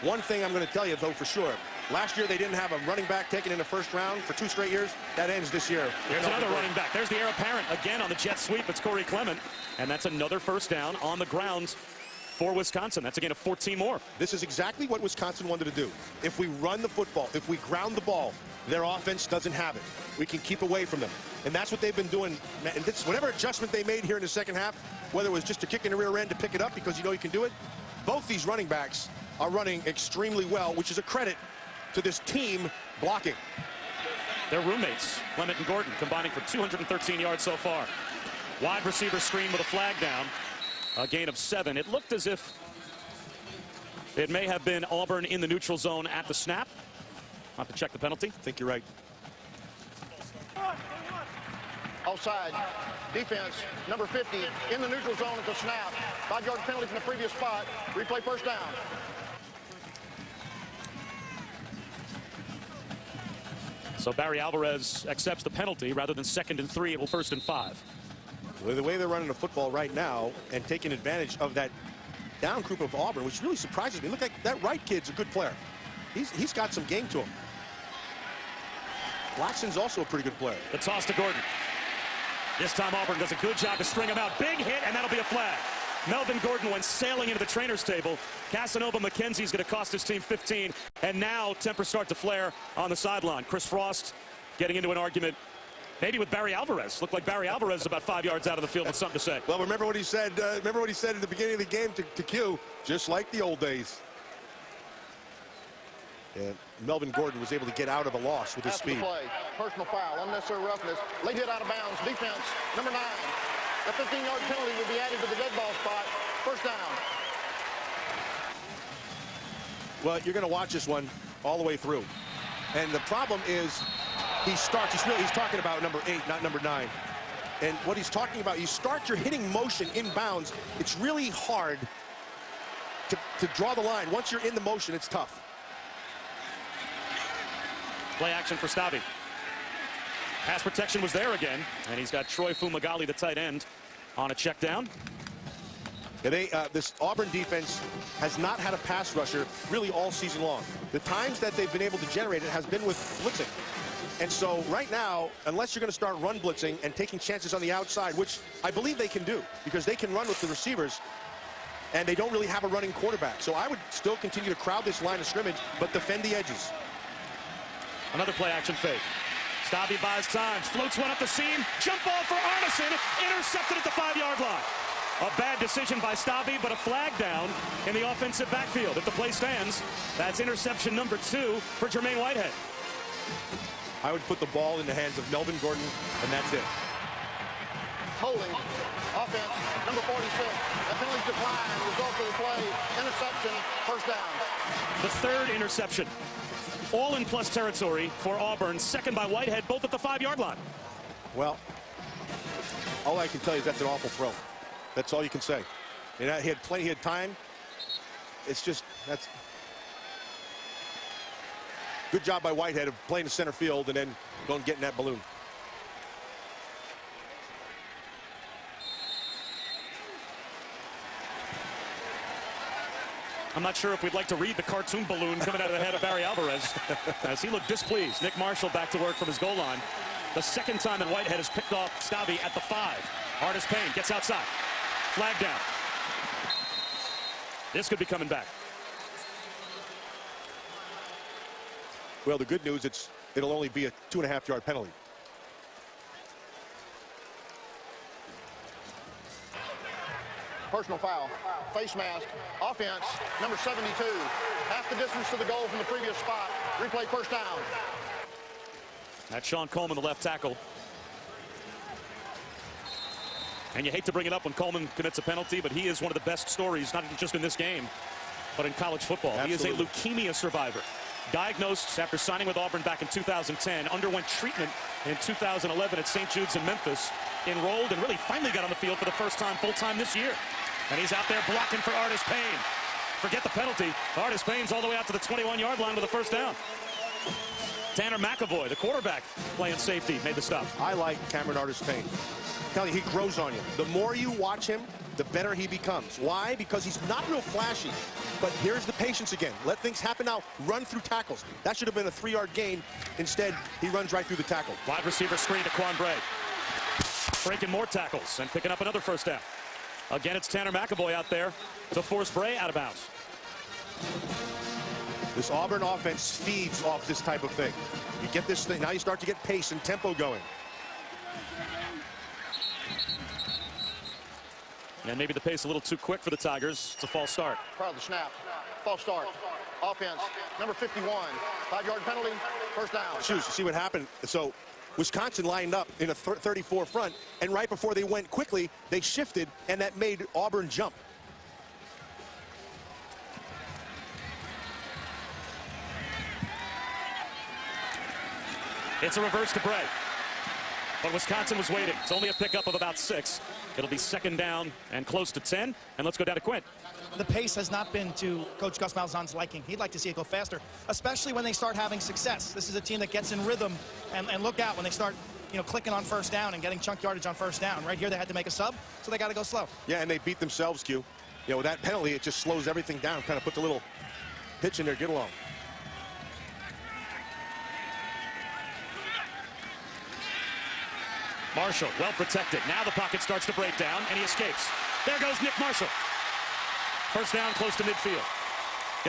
One thing I'm going to tell you, though, for sure, last year they didn't have a running back taken in the first round for 2 straight years. That ends this year. There's another running back. There's the heir apparent again on the jet sweep. It's Corey Clement, and that's another first down on the ground for Wisconsin. That's again a 14 more. This is exactly what Wisconsin wanted to do. If we run the football, if we ground the ball, their offense doesn't have it. We can keep away from them. And that's what they've been doing. And this, whatever adjustment they made here in the second half, whether it was just a kick in the rear end to pick it up because you know you can do it, both these running backs are running extremely well, which is a credit to this team blocking. Their roommates, Clement and Gordon, combining for 213 yards so far. Wide receiver screen with a flag down. A gain of 7. It looked as if it may have been Auburn in the neutral zone at the snap. I'll have to check the penalty. I think you're right. Offside. Defense, number 50, in the neutral zone at the snap. 5-yard penalty from the previous spot. Replay first down. So Barry Alvarez accepts the penalty. Rather than 2nd and 3, it will 1st and 5. Well, the way they're running the football right now and taking advantage of that down group of Auburn, which really surprises me. Look like that right kid's a good player. He's got some game to him. Blackson's also a pretty good player. The toss to Gordon. This time Auburn does a good job to string him out. Big hit, and that'll be a flag. Melvin Gordon went sailing into the trainer's table. Casanova McKenzie's going to cost his team 15. And now tempers start to flare on the sideline. Chris Frost getting into an argument, maybe with Barry Alvarez. Looked like Barry Alvarez is about 5 yards out of the field with something to say. Well, remember what he said. Remember what he said at the beginning of the game to Q, just like the old days. And Melvin Gordon was able to get out of a loss with his speed. Play. Personal foul, unnecessary roughness, late hit out of bounds, defense, number 9. A 15-yard penalty will be added to the dead ball spot. First down. Well, you're going to watch this one all the way through. And the problem is he starts, he's talking about number 8, not number 9. And what he's talking about, you start your hitting motion inbounds. It's really hard to draw the line. Once you're in the motion, it's tough. Play action for Stavi. Pass protection was there again, and he's got Troy Fumagalli, the tight end, on a check down. Yeah, this Auburn defense has not had a pass rusher really all season long. The times that they've been able to generate it has been with blitzing. And so right now, unless you're going to start run blitzing and taking chances on the outside, which I believe they can do because they can run with the receivers, and they don't really have a running quarterback. So I would still continue to crowd this line of scrimmage, but defend the edges. Another play action fake. Stavi buys time, floats one up the seam, jump ball for Arneson, intercepted at the 5-yard line. A bad decision by Stavi, but a flag down in the offensive backfield. If the play stands, that's interception number 2 for Jermaine Whitehead. I would put the ball in the hands of Melvin Gordon, and that's it. Holding, offense, number 46. A penalty decline, result of the play, interception, first down. The 3rd interception. All in plus territory for Auburn, second by Whitehead, both at the 5-yard line. Well, all I can tell you is that's an awful throw. That's all you can say. And he had plenty of time. It's just, that's good job by Whitehead of playing the center field and then going getting that balloon. I'm not sure if we'd like to read the cartoon balloon coming out of the head of Barry Alvarez as he looked displeased. Nick Marshall back to work from his goal line. The second time that Whitehead has picked off Stavi at the 5. Artis Payne gets outside. Flag down. This could be coming back. Well, the good news, it'll only be a 2.5-yard penalty. Personal foul, face mask, offense, number 72. Half the distance to the goal from the previous spot. Replay first down. That's Sean Coleman, the left tackle. And you hate to bring it up when Coleman commits a penalty, but he is one of the best stories, not just in this game, but in college football. Absolutely. He is a leukemia survivor. Diagnosed after signing with Auburn back in 2010, underwent treatment in 2011 at St. Jude's in Memphis, enrolled and really finally got on the field for the first time full-time this year. And he's out there blocking for Artis Payne. Forget the penalty. Artis Payne's all the way out to the 21-yard line with a first down. Tanner McAvoy, the quarterback, playing safety, made the stop. I like Cameron Artis Payne. I'm telling you, he grows on you. The more you watch him, the better he becomes. Why? Because he's not real flashy. But here's the patience again. Let things happen now. Run through tackles. That should have been a 3-yard gain. Instead, he runs right through the tackle. Wide receiver screen to Quan Bray. Breaking more tackles and picking up another first down. Again, it's Tanner McAvoy out there to force Bray out of bounds. This Auburn offense feeds off this type of thing. You get this thing, now you start to get pace and tempo going. And maybe the pace a little too quick for the Tigers. It's a false start. Proud of the snap. False start. Offense, number 51. 5-yard penalty, first down. Shoes, see what happened? So Wisconsin lined up in a 34 front, and right before they went quickly, they shifted, and that made Auburn jump. It's a reverse to Bray. But Wisconsin was waiting. It's only a pickup of about 6. It'll be second down and close to 10. And let's go down to Quint. The pace has not been to Coach Gus Malzahn's liking. He'd like to see it go faster, especially when they start having success. This is a team that gets in rhythm, and look out when they start, clicking on first down and getting chunk yardage on first down. Right here, they had to make a sub, so they got to go slow. Yeah, and they beat themselves, Q. With that penalty, it just slows everything down. Kind of put the little hitch in there. Get along. Marshall, well protected. Now the pocket starts to break down, and he escapes. There goes Nick Marshall. First down, close to midfield.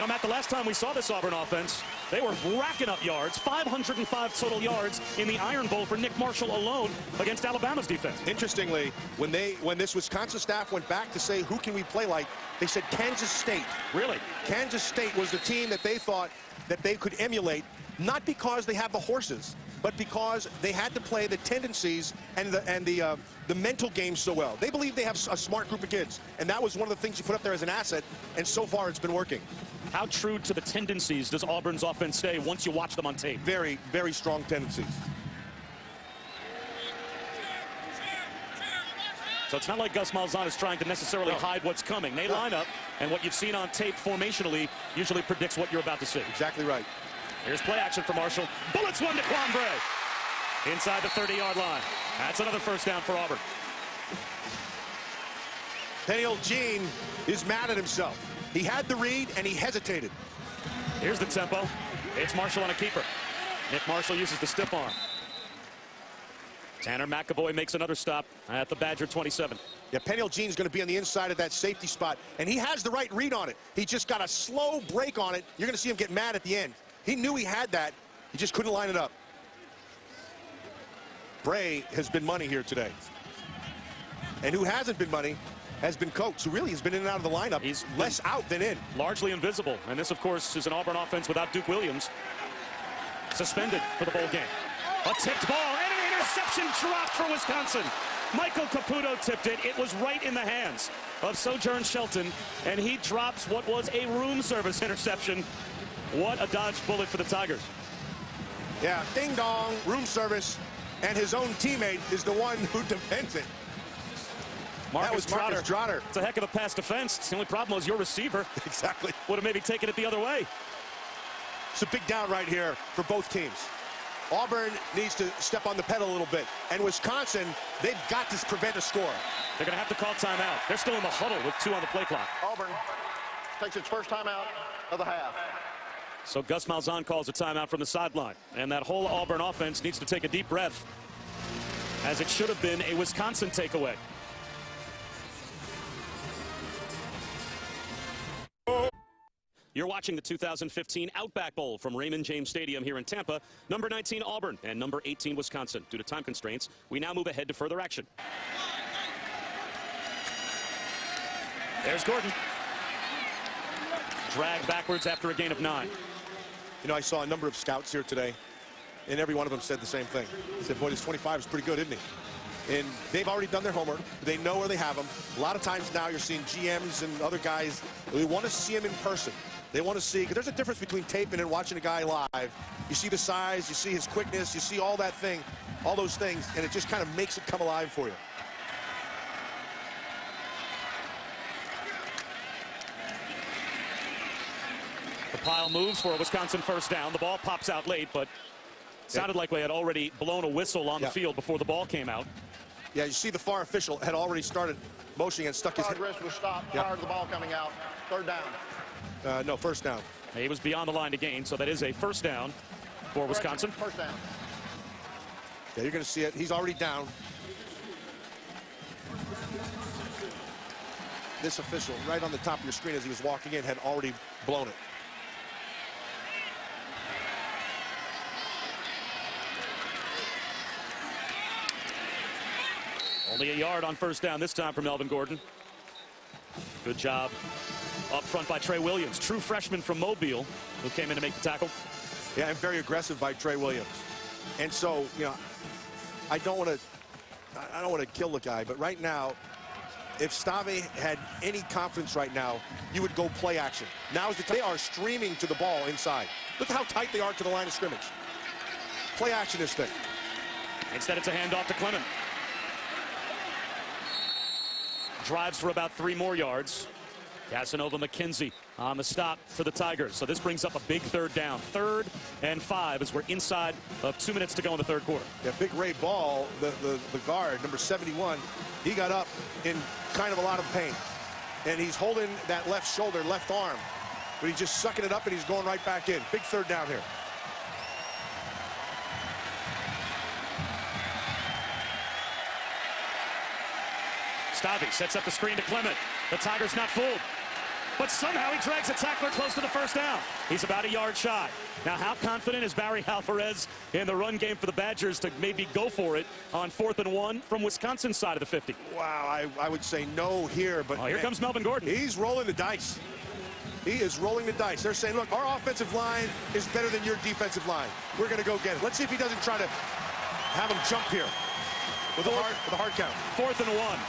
Matt, the last time we saw this Auburn offense, they were racking up yards, 505 total yards in the Iron Bowl for Nick Marshall alone against Alabama's defense. Interestingly, when this Wisconsin staff went back to say, who can we play like, they said Kansas State. Really? Kansas State was the team that they thought that they could emulate, not because they have the horses, but because they had to play the tendencies and the mental game so well. They believe they have a smart group of kids, and that was one of the things you put up there as an asset, and so far it's been working. How true to the tendencies does Auburn's offense stay once you watch them on tape? Very, very strong tendencies. So it's not like Gus Malzahn is trying to necessarily hide what's coming. They line up, and what you've seen on tape formationally usually predicts what you're about to see. Exactly right. Here's play action for Marshall. Bullets one to Quambre. Inside the 30-yard line. That's another first down for Auburn. Daniel Jean is mad at himself. He had the read, and he hesitated. Here's the tempo. It's Marshall on a keeper. Nick Marshall uses the stiff arm. Tanner McAvoy makes another stop at the Badger 27. Yeah, Peniel Jean's going to be on the inside of that safety spot, and he has the right read on it. He just got a slow break on it. You're going to see him get mad at the end. He knew he had that. He just couldn't line it up. Bray has been money here today. And who hasn't been money has been Coates, who really has been in and out of the lineup. He's less out than in. Largely invisible. And this, of course, is an Auburn offense without Duke Williams. Suspended for the bowl game. A tipped ball and an interception dropped for Wisconsin. Michael Caputo tipped it. It was right in the hands of Sojourn Shelton, and he drops what was a room service interception. What a dodged bullet for the Tigers. Yeah, ding dong, room service, and his own teammate is the one who defends it. Marcus Trotter. It's a heck of a pass defense. The only problem was your receiver. Exactly. Would have maybe taken it the other way. It's a big down right here for both teams. Auburn needs to step on the pedal a little bit. And Wisconsin, they've got to prevent a score. They're going to have to call timeout. They're still in the huddle with 2 on the play clock. Auburn takes its first timeout of the half. So Gus Malzahn calls a timeout from the sideline. And that whole Auburn offense needs to take a deep breath, as it should have been a Wisconsin takeaway. You're watching the 2015 Outback Bowl from Raymond James Stadium here in Tampa. Number 19 Auburn and number 18 Wisconsin. Due to time constraints, we now move ahead to further action. There's Gordon. Dragged backwards after a gain of 9. You know, I saw a number of scouts here today, and every one of them said the same thing. They said, boy, this 25 is pretty good, isn't he? And they've already done their homework. They know where they have them. A lot of times now you're seeing GMs and other guys, they want to see him in person. They want to see, because there's a difference between taping and watching a guy live. You see the size, you see his quickness, you see all that thing, all those things, and it just kind of makes it come alive for you. The pile moves for a Wisconsin first down. The ball pops out late, but sounded like we had already blown a whistle on the field before the ball came out. Yeah, you see the far official had already started motioning and stuck his head. Progress was stopped prior to the ball coming out. Third down. No, first down. He was beyond the line to gain, so that is a first down for Wisconsin. First down. Yeah, you're going to see it. He's already down. This official, right on the top of your screen as he was walking in, had already blown it. Only a yard on first down this time for Melvin Gordon. Good job up front by Trey Williams, true freshman from Mobile, who came in to make the tackle. Yeah, and very aggressive by Trey Williams. And so, you know, I don't want to kill the guy, but right now, if Stave had any confidence right now, you would go play action. Now is the time. They are streaming to the ball inside. Look how tight they are to the line of scrimmage. Play action this thing. Instead, it's a handoff to Clement. Drives for about 3 more yards. Casanova McKenzie on the stop for the Tigers. So this brings up a big third down. 3rd and 5 as we're inside of 2 minutes to go in the third quarter. Yeah, Big Ray Ball, the guard, number 71, he got up in kind of a lot of pain. And he's holding that left shoulder, left arm. But he's just sucking it up and he's going right back in. Big third down here. Stavi sets up the screen to Clement. The Tigers not fooled. But somehow he drags a tackler close to the first down. He's about a yard shy. Now, how confident is Barry Alvarez in the run game for the Badgers to maybe go for it on 4th and 1 from Wisconsin's side of the 50? Wow, I would say no here, but here comes Melvin Gordon. He's rolling the dice. He is rolling the dice. They're saying, look, our offensive line is better than your defensive line. We're going to go get it. Let's see if he doesn't try to have him jump here with a hard count. 4th and 1.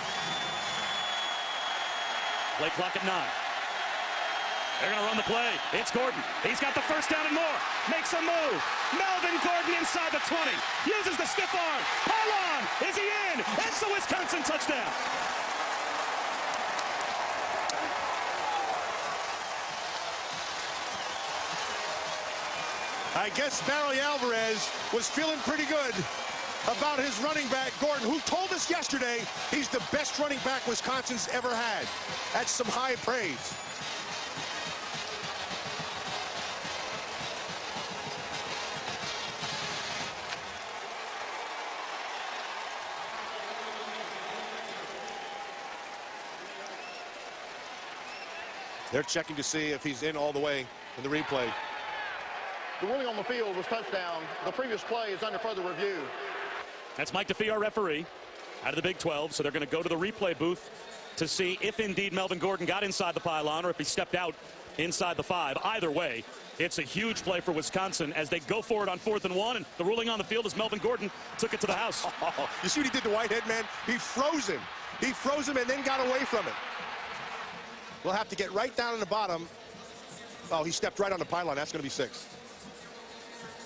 Play clock at 9. They're going to run the play. It's Gordon. He's got the first down and more. Makes a move. Melvin Gordon inside the 20. Uses the stiff arm. Pylon. Is he in? It's a Wisconsin touchdown. I guess Barry Alvarez was feeling pretty good about his running back, Gordon, who told us yesterday he's the best running back Wisconsin's ever had. That's some high praise. They're checking to see if he's in all the way in the replay. The ruling on the field was touchdown. The previous play is under further review. That's Mike DeFee, our referee, out of the Big 12. So they're going to go to the replay booth to see if indeed Melvin Gordon got inside the pylon or if he stepped out inside the 5. Either way, it's a huge play for Wisconsin as they go for it on 4th and 1. And the ruling on the field is Melvin Gordon took it to the house. Oh, you see what he did to Whitehead, man? He froze him. He froze him and then got away from it. We'll have to get right down in the bottom. Oh, he stepped right on the pylon. That's going to be 6.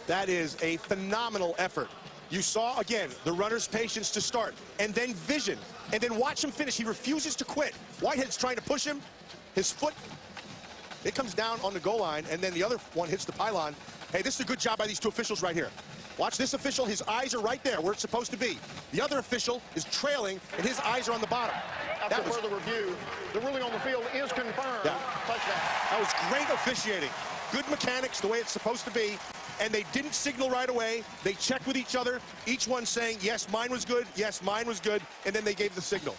That is a phenomenal effort. You saw, again, the runner's patience to start, and then vision, and then watch him finish. He refuses to quit. Whitehead's trying to push him. His foot, it comes down on the goal line, and then the other one hits the pylon. Hey, this is a good job by these 2 officials right here. Watch this official. His eyes are right there where it's supposed to be. The other official is trailing, and his eyes are on the bottom. After further review, the ruling on the field is confirmed. Yeah. Touchdown. That was great officiating. Good mechanics, the way it's supposed to be. And they didn't signal right away. They checked with each other, each one saying, yes, mine was good, yes, mine was good, and then they gave the signal.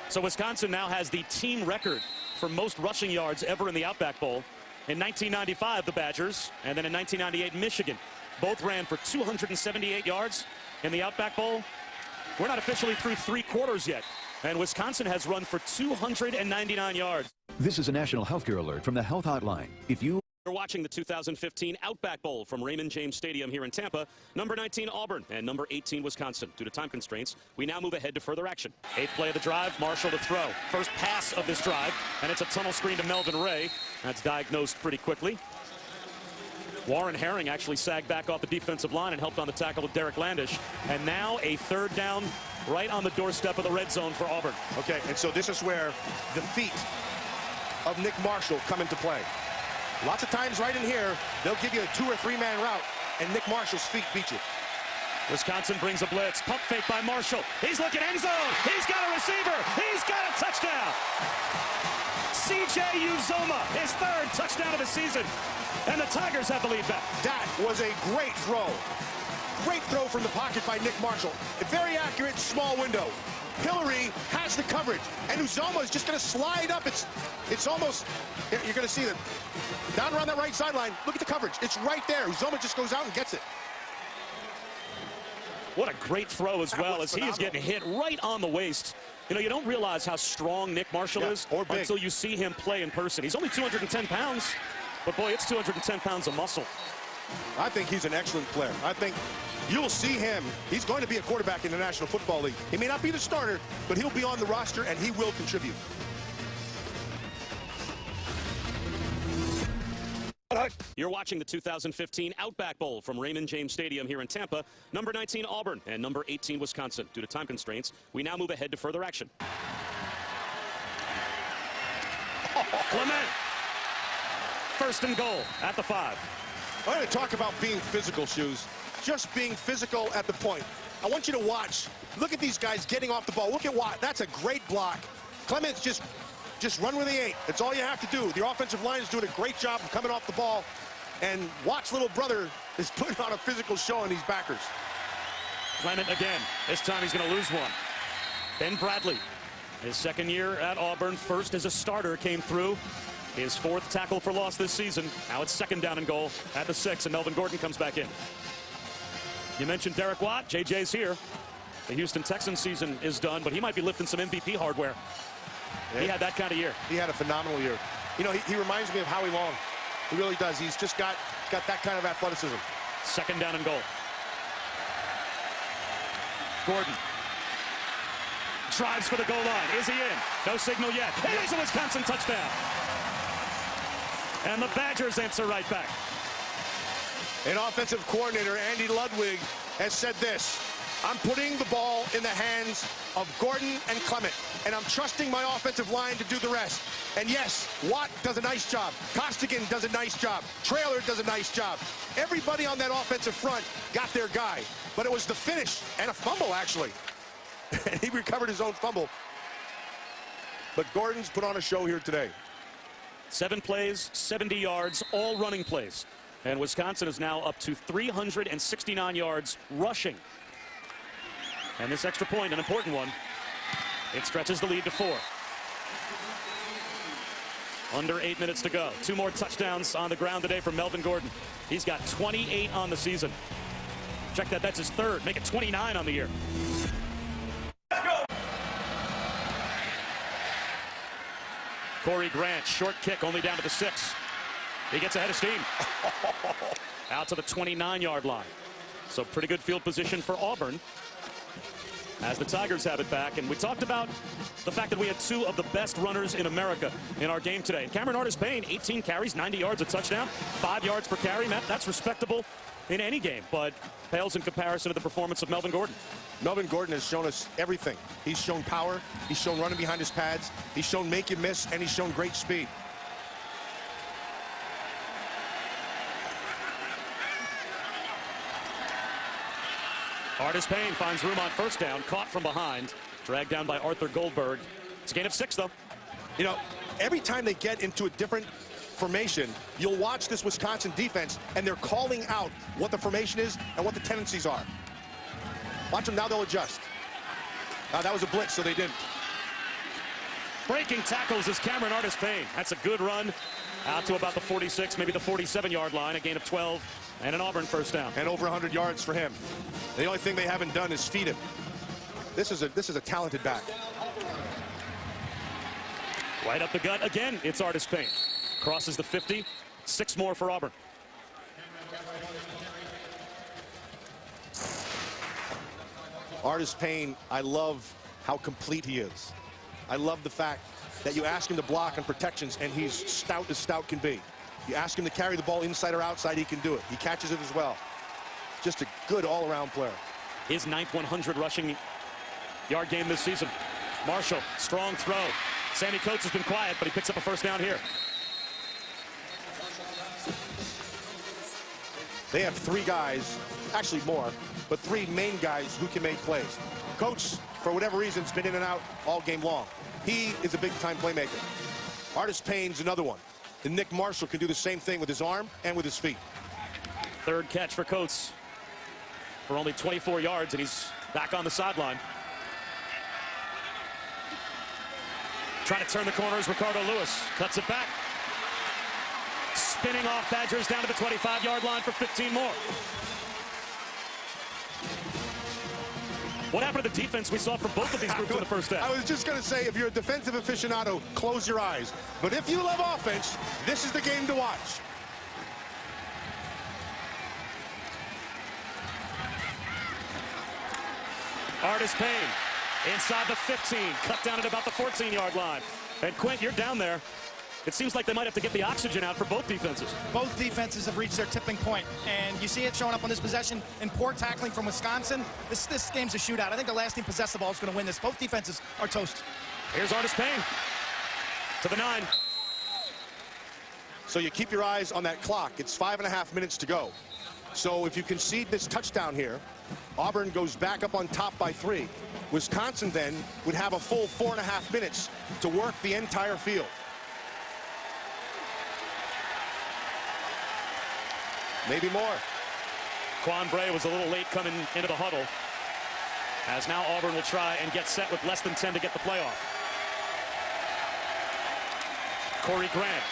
So Wisconsin now has the team record for most rushing yards ever in the Outback Bowl. In 1995, the Badgers, and then in 1998, Michigan, both ran for 278 yards in the Outback Bowl. We're not officially through 3 quarters yet, and Wisconsin has run for 299 yards. This is a national healthcare alert from the Health Hotline. If you You're watching the 2015 Outback Bowl from Raymond James Stadium here in Tampa. Number 19, Auburn, and number 18, Wisconsin. Due to time constraints, we now move ahead to further action. 8th play of the drive, Marshall to throw. First pass of this drive, and it's a tunnel screen to Melvin Ray. That's diagnosed pretty quickly. Warren Herring actually sagged back off the defensive line and helped on the tackle with Derek Landish. And now a 3rd down right on the doorstep of the red zone for Auburn. Okay, and so this is where the feet of Nick Marshall come into play. Lots of times right in here, they'll give you a 2- or 3-man route, and Nick Marshall's feet beat you. Wisconsin brings a blitz. Pump fake by Marshall. He's looking end zone. He's got a receiver. He's got a touchdown. C.J. Uzoma, his 3rd touchdown of the season. And the Tigers have the lead back. That was a great throw. Great throw from the pocket by Nick Marshall. A very accurate, small window. Hillary has the coverage, and Uzoma is just going to slide up. It's almost, you're going to see them down around that right sideline. Look at the coverage. It's right there. Uzoma just goes out and gets it. What a great throw as well, as he is getting hit right on the waist. You know, you don't realize how strong Nick Marshall is until you see him play in person. He's only 210 pounds, but boy, it's 210 pounds of muscle. I think he's an excellent player. I think you'll see him. He's going to be a quarterback in the National Football League. He may not be the starter, but he'll be on the roster, and he will contribute. You're watching the 2015 Outback Bowl from Raymond James Stadium here in Tampa. Number 19, Auburn, and number 18, Wisconsin. Due to time constraints, we now move ahead to further action. Clement. First and goal at the 5. I'm going to talk about being physical, Shoes. Just being physical at the point. I want you to watch. Look at these guys getting off the ball. Look at Watt. That's a great block. Clements just run where they ain't. That's all you have to do. The offensive line is doing a great job of coming off the ball. And Watt's little brother is putting on a physical show on these backers. Clement again. This time he's going to lose one. Ben Bradley, his second year at Auburn, first as a starter, came through. His 4th tackle for loss this season. Now it's 2nd down and goal at the 6, and Melvin Gordon comes back in. You mentioned Derek Watt. JJ's here. The Houston Texans season is done, but he might be lifting some MVP hardware. Yeah. He had that kind of year. He had a phenomenal year. You know, he reminds me of Howie Long. He really does. He's just got that kind of athleticism. 2nd down and goal. Gordon drives for the goal line. Is he in? No signal yet. It is a Wisconsin touchdown. And the Badgers answer right back. An offensive coordinator, Andy Ludwig, has said this: I'm putting the ball in the hands of Gordon and Clement, and I'm trusting my offensive line to do the rest. And yes, Watt does a nice job. Costigan does a nice job. Traylor does a nice job. Everybody on that offensive front got their guy. But it was the finish and a fumble, actually. And he recovered his own fumble. But Gordon's put on a show here today. 7 plays, 70 yards, all running plays. And Wisconsin is now up to 369 yards rushing. And this extra point, an important one, it stretches the lead to 4. Under 8 minutes to go. 2 more touchdowns on the ground today from Melvin Gordon. He's got 28 on the season. Check that, that's his 3rd. Make it 29 on the year. Let's go. Corey Grant, short kick, only down to the 6. He gets ahead of steam. Out to the 29-yard line. So pretty good field position for Auburn as the Tigers have it back. And we talked about the fact that we had 2 of the best runners in America in our game today. Cameron Artis-Payne, 18 carries, 90 yards, a touchdown, 5 yards per carry. Matt, that's respectable in any game, but pales in comparison to the performance of Melvin Gordon. Melvin Gordon has shown us everything. He's shown power, he's shown running behind his pads, he's shown make you miss, and he's shown great speed. Artis-Payne finds room on 1st down, caught from behind, dragged down by Arthur Goldberg. It's a gain of 6, though. You know, every time they get into a different formation, you'll watch this Wisconsin defense, and they're calling out what the formation is and what the tendencies are. Watch them, now they'll adjust. That was a blitz, so they didn't. Breaking tackles is Cameron Artis-Payne. That's a good run out to about the 46, maybe the 47-yard line, a gain of 12, and an Auburn 1st down. And over 100 yards for him. The only thing they haven't done is feed him. This is a talented back. Right up the gut again, it's Artis-Payne. Crosses the 50, 6 more for Auburn. Artis-Payne, I love how complete he is. I love the fact that you ask him to block on protections, and he's stout as stout can be. You ask him to carry the ball inside or outside, he can do it. He catches it as well. Just a good all-around player. His 9th 100 rushing yard game this season. Marshall, strong throw. Sammy Coates has been quiet, but he picks up a 1st down here. They have 3 guys, actually more, but 3 main guys who can make plays. Coates, for whatever reason, has been in and out all game long. He is a big-time playmaker. Artis-Payne's another one. And Nick Marshall can do the same thing with his arm and with his feet. 3rd catch for Coates for only 24 yards, and he's back on the sideline. Trying to turn the corners, Ricardo Lewis cuts it back. Spinning off Badgers down to the 25-yard line for 15 more. What happened to the defense we saw from both of these groups in the 1st half? I was just going to say, if you're a defensive aficionado, close your eyes. But if you love offense, this is the game to watch. Artis-Payne inside the 15, cut down at about the 14-yard line. And Quint, you're down there. It seems like they might have to get the oxygen out for both defenses. Both defenses have reached their tipping point, and you see it showing up on this possession in poor tackling from Wisconsin. This game's a shootout. I think the last team possess the ball is going to win this. Both defenses are toast. Here's Artis-Payne to the 9. So you keep your eyes on that clock. It's 5.5 minutes to go. So if you concede this touchdown here, Auburn goes back up on top by 3. Wisconsin then would have a full 4.5 minutes to work the entire field. Maybe more. Quan Bray was a little late coming into the huddle, as now Auburn will try and get set with less than 10 to get the play off. Corey Grant,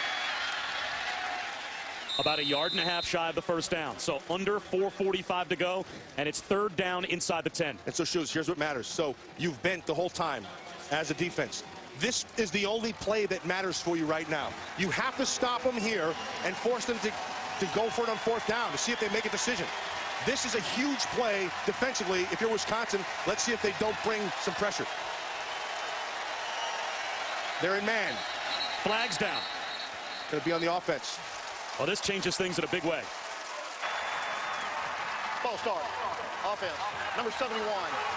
about 1.5 yards shy of the first down. So under 4:45 to go, and it's 3rd down inside the 10. And so, Shoes, here's what matters. So you've bent the whole time as a defense. This is the only play that matters for you right now. You have to stop them here and force them to go for it on 4th down to see if they make a decision. This is a huge play defensively. If you're Wisconsin, let's see if they don't bring some pressure. They're in man. Flags down. Going to be on the offense. Well, this changes things in a big way. False start. Offense. Number 71.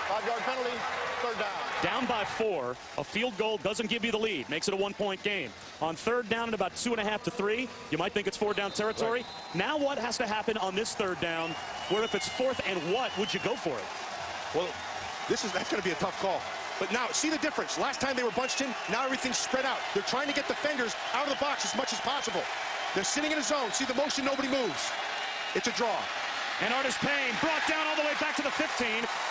5-yard penalty. 3rd down. Down by 4. A field goal doesn't give you the lead. Makes it a 1-point game. On 3rd down at about 2.5 to 3, you might think it's 4th-down territory. Right. Now what has to happen on this 3rd down, where if it's 4th and what, would you go for it? Well, that's going to be a tough call. But now, see the difference. Last time they were bunched in, now everything's spread out. They're trying to get defenders out of the box as much as possible. They're sitting in a zone. See the motion, nobody moves. It's a draw. And Artis Payne brought down all the way back to the 15.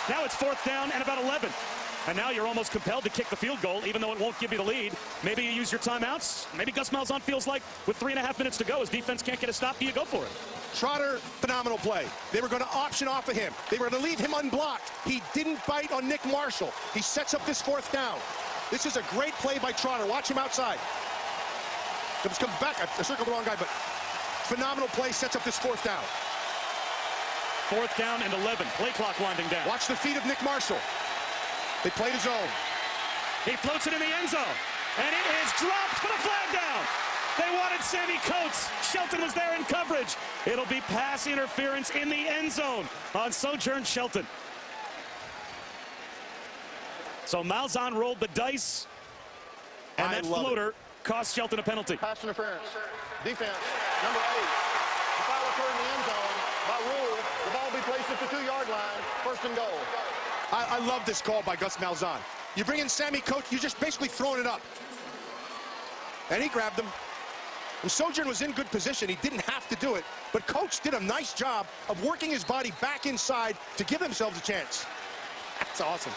Now it's 4th down and about 11. And now you're almost compelled to kick the field goal, even though it won't give you the lead. Maybe you use your timeouts. Maybe Gus Malzahn feels like with 3.5 minutes to go, his defense can't get a stop. Do you go for it? Trotter, phenomenal play. They were going to option off of him. They were going to leave him unblocked. He didn't bite on Nick Marshall. He sets up this 4th down. This is a great play by Trotter. Watch him outside. Comes back. I circled the wrong guy, but phenomenal play, sets up this 4th down. 4th down and 11. Play clock winding down. Watch the feet of Nick Marshall. They played his own. He floats it in the end zone, and it is dropped for the flag down. They wanted Sammy Coates. Shelton was there in coverage. It'll be pass interference in the end zone on Sojourn Shelton. So Malzahn rolled the dice, and that floater cost Shelton a penalty. Pass interference. Defense, number 8. The foul occurred in the end zone. By rule, the ball will be placed at the 2-yard line. 1st and goal. I love this call by Gus Malzahn. You bring in Sammy Coates, you're just basically throwing it up. And he grabbed him. And Sojourn was in good position. He didn't have to do it. But Coates did a nice job of working his body back inside to give themselves a chance. That's awesome.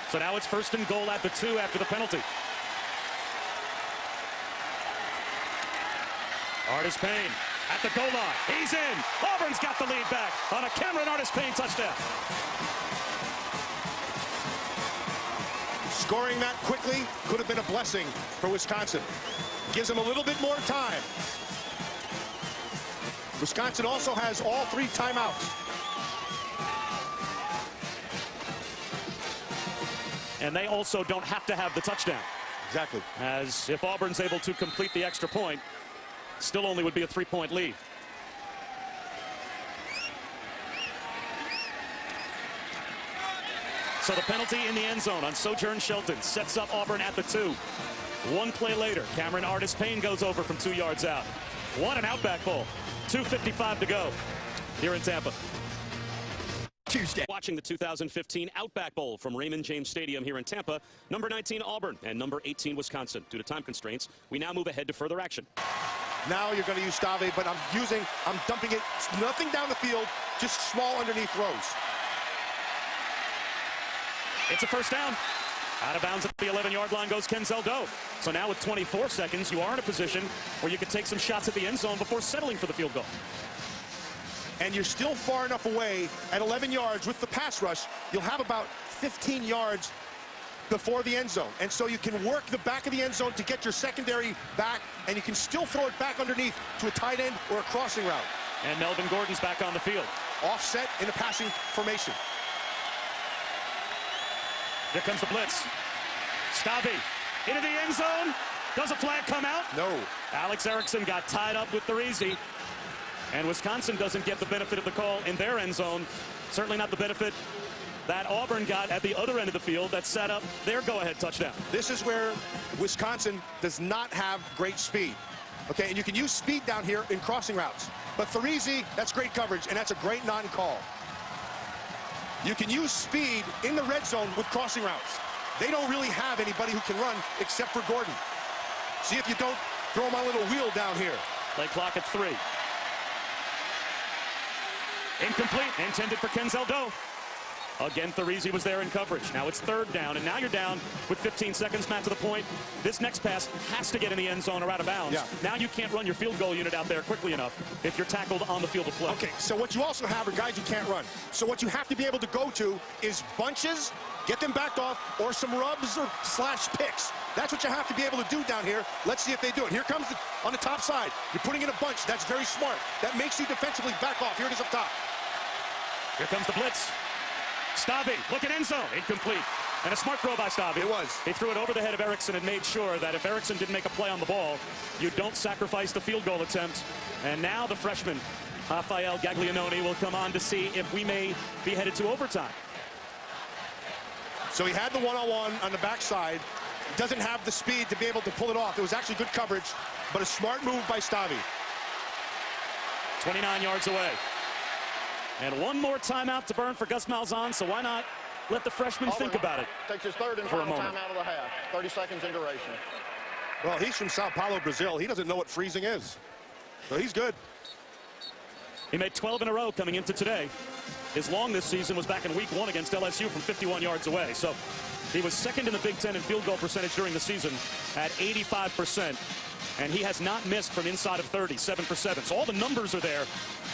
So now it's 1st and goal at the 2 after the penalty. Artis Payne at the goal line. He's in. Auburn's got the lead back on a Cameron Artis Payne touchdown. Scoring that quickly could have been a blessing for Wisconsin. Gives them a little bit more time. Wisconsin also has all 3 timeouts. And they also don't have to have the touchdown. Exactly. As if Auburn's able to complete the extra point, still only would be a 3-point lead. So the penalty in the end zone on Sojourn Shelton sets up Auburn at the 2. 1 play later, Cameron Artis Payne goes over from 2 yards out. What an Outback Bowl. 2:55 to go here in Tampa. Tuesday. Watching the 2015 Outback Bowl from Raymond James Stadium here in Tampa. Number 19 Auburn and number 18 Wisconsin. Due to time constraints, we now move ahead to further action. Now you're going to use Stave, but I'm dumping it. Nothing down the field, just small underneath throws. It's a 1st down. Out of bounds at the 11-yard line goes Kenzel Doe. So now with 24 seconds, you are in a position where you can take some shots at the end zone before settling for the field goal. And you're still far enough away at 11 yards with the pass rush. You'll have about 15 yards before the end zone. And so you can work the back of the end zone to get your secondary back, and you can still throw it back underneath to a tight end or a crossing route. And Melvin Gordon's back on the field. Offset in a passing formation. Here comes the blitz. Stave into the end zone. Does a flag come out? No. Alex Erickson got tied up with Thurese. And Wisconsin doesn't get the benefit of the call in their end zone. Certainly not the benefit that Auburn got at the other end of the field that set up their go-ahead touchdown. This is where Wisconsin does not have great speed. Okay, and you can use speed down here in crossing routes. But Threezy, that's great coverage, and that's a great non-call. You can use speed in the red zone with crossing routes. They don't really have anybody who can run except for Gordon. See if you don't throw my little wheel down here. Play clock at 3. Incomplete, intended for Kenzel Doe. Again, Threezy was there in coverage. Now it's 3rd down, and now you're down with 15 seconds, Matt, to the point. This next pass has to get in the end zone or out of bounds. Yeah. Now you can't run your field goal unit out there quickly enough if you're tackled on the field of play. Okay, so what you also have are guys who can't run. So what you have to be able to go to is bunches, get them backed off, or some rubs or slash picks. That's what you have to be able to do down here. Let's see if they do it. Here comes on the top side. You're putting in a bunch. That's very smart. That makes you defensively back off. Here it is up top. Here comes the blitz. Stavi, look at end zone, incomplete. And a smart throw by Stavi. It was. He threw it over the head of Erickson and made sure that if Erickson didn't make a play on the ball, you don't sacrifice the field goal attempt. And now the freshman, Rafael Gaglianone, will come on to see if we may be headed to overtime. So he had the one-on-one on the backside. Doesn't have the speed to be able to pull it off. It was actually good coverage, but a smart move by Stavi. 29 yards away. And one more timeout to burn for Gus Malzahn, so why not let the freshman think about it Takes his 3rd and final timeout of the half. 30 seconds in duration. Well, he's from Sao Paulo, Brazil. He doesn't know what freezing is. So he's good. He made 12 in a row coming into today. His long this season was back in week 1 against LSU from 51 yards away. So he was 2nd in the Big Ten in field goal percentage during the season at 85%. And he has not missed from inside of 30, 7 for 7. So all the numbers are there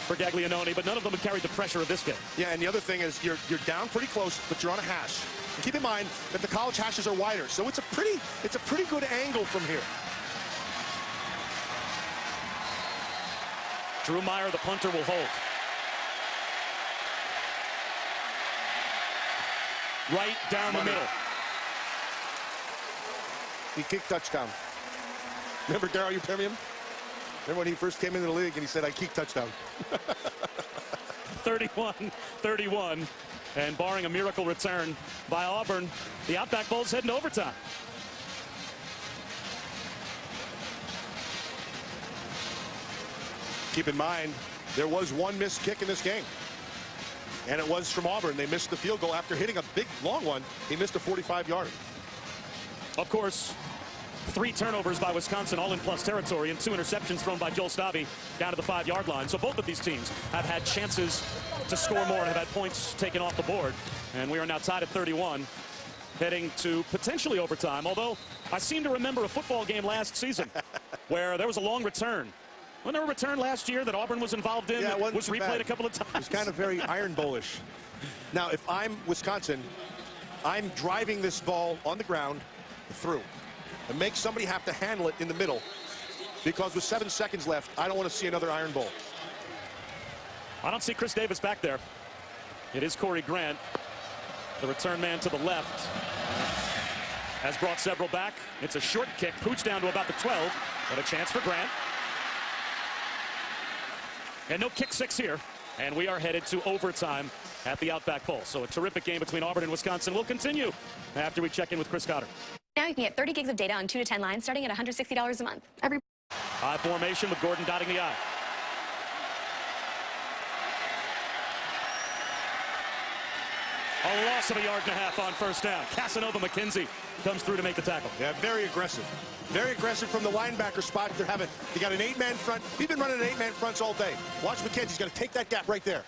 for Gaglianone, but none of them have carried the pressure of this game. Yeah, and the other thing is you're down pretty close, but you're on a hash. And keep in mind that the college hashes are wider, so it's a pretty good angle from here. Drew Meyer, the punter, will hold. Right down the middle. He kicked touchdown. Remember Darryl Upemian? Remember when he first came into the league and he said, I kicked touchdown. 31-31. And barring a miracle return by Auburn, the Outback Bowl's heading to overtime. Keep in mind, there was one missed kick in this game. And it was from Auburn. They missed the field goal after hitting a big, long one. He missed a 45-yarder. Of course, 3 turnovers by Wisconsin, all in plus territory, and 2 interceptions thrown by Joel Stavi down to the 5-yard line. So both of these teams have had chances to score more and have had points taken off the board. And we are now tied at 31, heading to potentially overtime. Although I seem to remember a football game last season where there was a long return. Wasn't there a return last year that Auburn was involved in? Yeah, it was replayed bad. A couple of times. It was kind of very Iron Bowl-ish. Now, if I'm Wisconsin, I'm driving this ball on the ground through and make somebody have to handle it in the middle, because with 7 seconds left, I don't want to see another Iron Bowl. I don't see Chris Davis back there. It is Corey Grant, the return man to the left. Has brought several back. It's a short kick. Pooch down to about the 12, but a chance for Grant. And no kick 6 here. And we are headed to overtime at the Outback Bowl. So a terrific game between Auburn and Wisconsin will continue after we check in with Chris Cotter. Now you can get 30 gigs of data on 2 to 10 lines starting at $160 a month. High formation with Gordon dotting the I. A loss of 1.5 yards on first down. Casanova McKenzie comes through to make the tackle. Yeah, very aggressive. Very aggressive from the linebacker spot. They got an 8-man front. He's been running an 8-man fronts all day. Watch McKenzie's got to take that gap right there.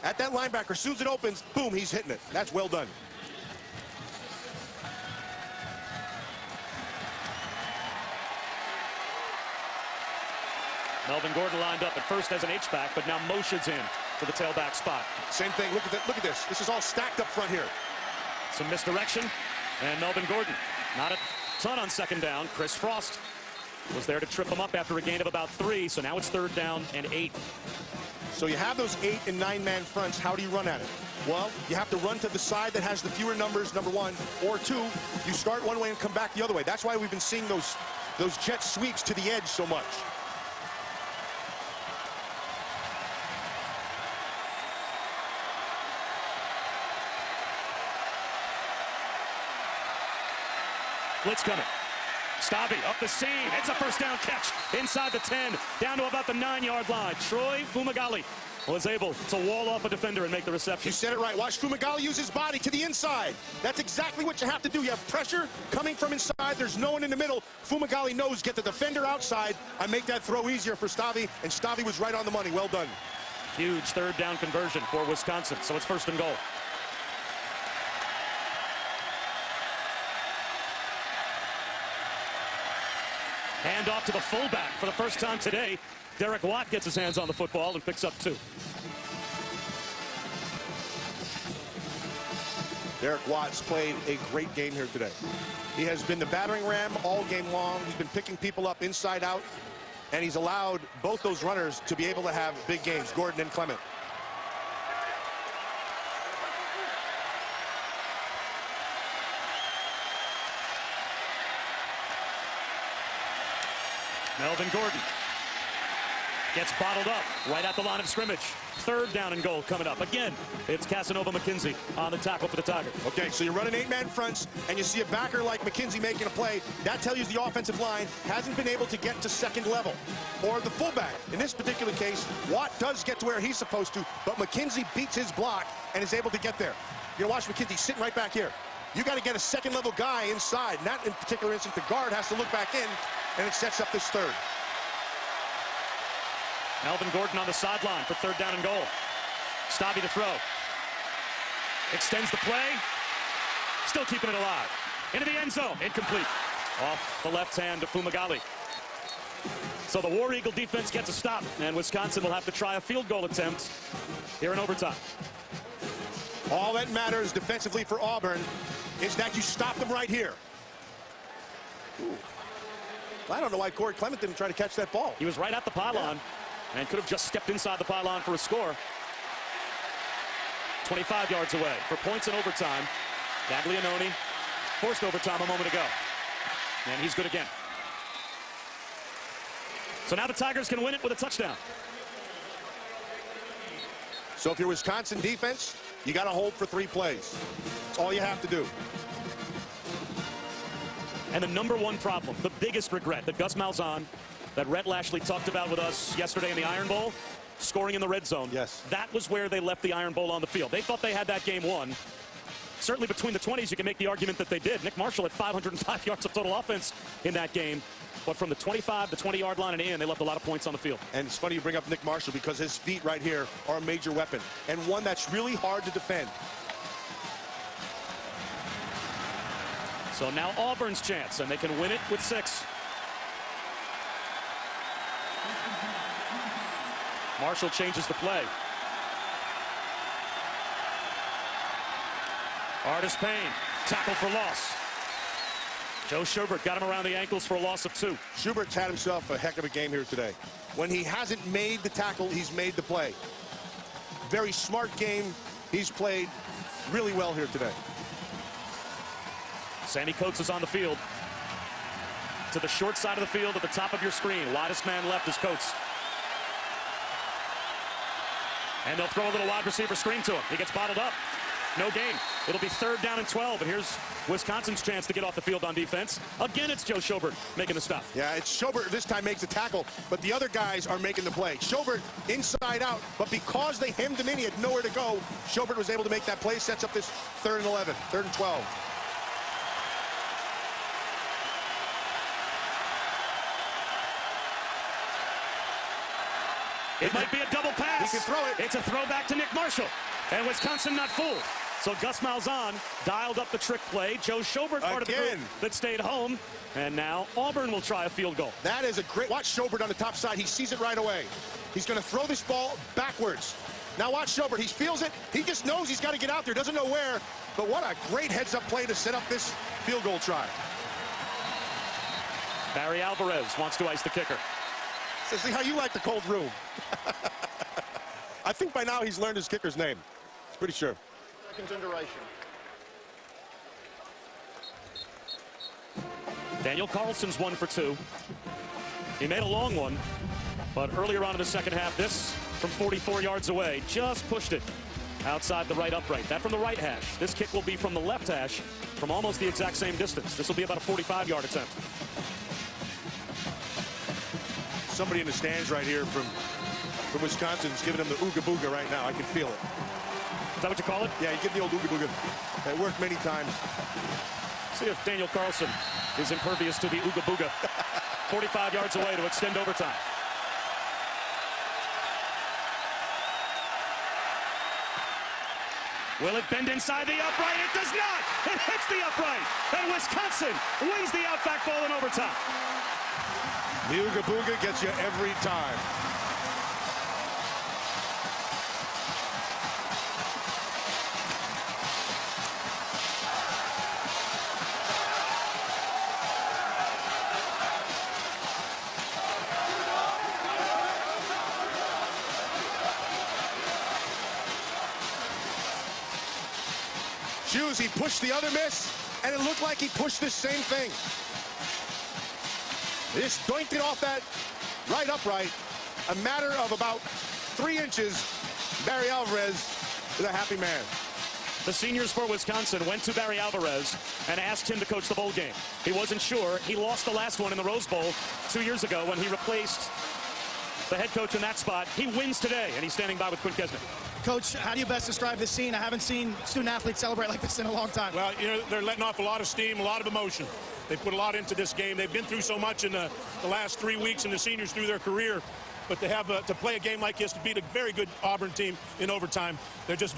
At that linebacker, as soon as it opens, boom, he's hitting it. That's well done. Melvin Gordon lined up at first as an H-back, but now motions in to the tailback spot. Same thing. Look at that. Look at this. This is all stacked up front here. Some misdirection, and Melvin Gordon. Not a ton on second down. Chris Frost was there to trip him up after a gain of about 3, so now it's 3rd down and 8. So you have those 8- and 9-man fronts. How do you run at it? Well, you have to run to the side that has the fewer numbers, number 1, or 2. You start one way and come back the other way. That's why we've been seeing those jet sweeps to the edge so much. Blitz coming. Stavi up the seam. It's a first down catch inside the 10, down to about the 9-yard line. Troy Fumagalli was able to wall off a defender and make the reception. You said it right. Watch Fumagalli use his body to the inside. That's exactly what you have to do. You have pressure coming from inside. There's no one in the middle. Fumagalli knows get the defender outside and make that throw easier for Stavi, and Stavi was right on the money. Well done. Huge third down conversion for Wisconsin, so it's first and goal. Hand off to the fullback for the first time today. Derek Watt gets his hands on the football and picks up 2. Derek Watt's played a great game here today. He has been the battering ram all game long. He's been picking people up inside out, and he's allowed both those runners to be able to have big games, Gordon and Clement. Melvin Gordon gets bottled up right at the line of scrimmage. Third down and goal coming up. Again, it's Casanova McKenzie on the tackle for the Tigers. Okay, so you're running 8-man fronts, and you see a backer like McKenzie making a play. That tells you the offensive line hasn't been able to get to second level. Or the fullback. In this particular case, Watt does get to where he's supposed to, but McKenzie beats his block and is able to get there. You're gonna watch McKenzie sitting right back here. You got to get a second-level guy inside. And that, in particular instance, the guard has to look back in, and it sets up this third. Melvin Gordon on the sideline for third down and goal. Stavi to throw. Extends the play. Still keeping it alive. Into the end zone. Incomplete. Off the left hand to Fumagalli. So the War Eagle defense gets a stop, and Wisconsin will have to try a field goal attempt here in overtime. All that matters defensively for Auburn is that you stop them right here. Ooh. Well, I don't know why Corey Clement didn't try to catch that ball. He was right at the pylon and could have just stepped inside the pylon for a score. 25 yards away for points in overtime. Gaglianone forced overtime a moment ago. And he's good again. So now the Tigers can win it with a touchdown. So if you're Wisconsin defense, you got to hold for 3 plays. That's all you have to do. And the number one problem, the biggest regret that Gus Malzahn, that Rhett Lashley talked about with us yesterday in the Iron Bowl, scoring in the red zone. Yes. That was where they left the Iron Bowl on the field. They thought they had that game won. Certainly between the 20s, you can make the argument that they did. Nick Marshall had 505 yards of total offense in that game. But from the 25, the 20-yard line and in, they left a lot of points on the field. And it's funny you bring up Nick Marshall because his feet right here are a major weapon and one that's really hard to defend. So now Auburn's chance, and they can win it with 6. Marshall changes the play. Artis Payne, tackle for loss. Joe Schubert got him around the ankles for a loss of 2. Schubert's had himself a heck of a game here today. When he hasn't made the tackle, he's made the play. Very smart game. He's played really well here today. Sammy Coates is on the field. To the short side of the field at the top of your screen. Widest man left is Coates. And they'll throw a little wide receiver screen to him. He gets bottled up. No gain. It'll be 3rd down and 12. And here's Wisconsin's chance to get off the field on defense. Again, it's Joe Schobert making the stop. Yeah, it's Schobert this time makes the tackle, but the other guys are making the play. Schobert inside out, but because they hemmed him in, he had nowhere to go. Schobert was able to make that play, sets up this 3rd and 11, 3rd and 12. It might be a double pass. He can throw it. It's a throwback to Nick Marshall. And Wisconsin not fooled. So Gus Malzahn dialed up the trick play. Joe Schobert, part of the group that stayed home. And now Auburn will try a field goal. That is a great, watch Schobert on the top side. He sees it right away. He's going to throw this ball backwards. Now watch Schobert. He feels it. He just knows he's got to get out there. Doesn't know where. But what a great heads-up play to set up this field goal try. Barry Alvarez wants to ice the kicker. So see how you like the cold room. I think by now he's learned his kicker's name. Pretty sure. Seconds in duration. Daniel Carlson's 1 for 2. He made a long one, but earlier on in the second half, this from 44 yards away just pushed it outside the right upright. That from the right hash. This kick will be from the left hash from almost the exact same distance. This will be about a 45-yard attempt. somebody in the stands right here from Wisconsin is giving him the ooga booga right now. I can feel it. Is that what you call it? Yeah, you get the old ooga booga. It worked many times. See if Daniel Carlson is impervious to the ooga booga. 45 yards away to extend overtime. Will it bend inside the upright? It does not! It hits the upright! And Wisconsin wins the Outback Bowl in overtime. The ooga booga gets you every time. Hughes, he pushed the other miss, and it looked like he pushed this same thing. Just doinked it off that right upright. A matter of about 3 inches. Barry Alvarez is a happy man. The seniors for Wisconsin went to Barry Alvarez and asked him to coach the bowl game. He wasn't sure. He lost the last one in the Rose Bowl 2 years ago when he replaced the head coach in that spot. He wins today, and he's standing by with Quinn Kesnick. Coach, how do you best describe this scene? I haven't seen student-athletes celebrate like this in a long time. Well, you know, they're letting off a lot of steam, a lot of emotion. They put a lot into this game. They've been through so much in the last 3 weeks, and the seniors through their career. But to have to play a game like this, to beat a very good Auburn team in overtime, they're just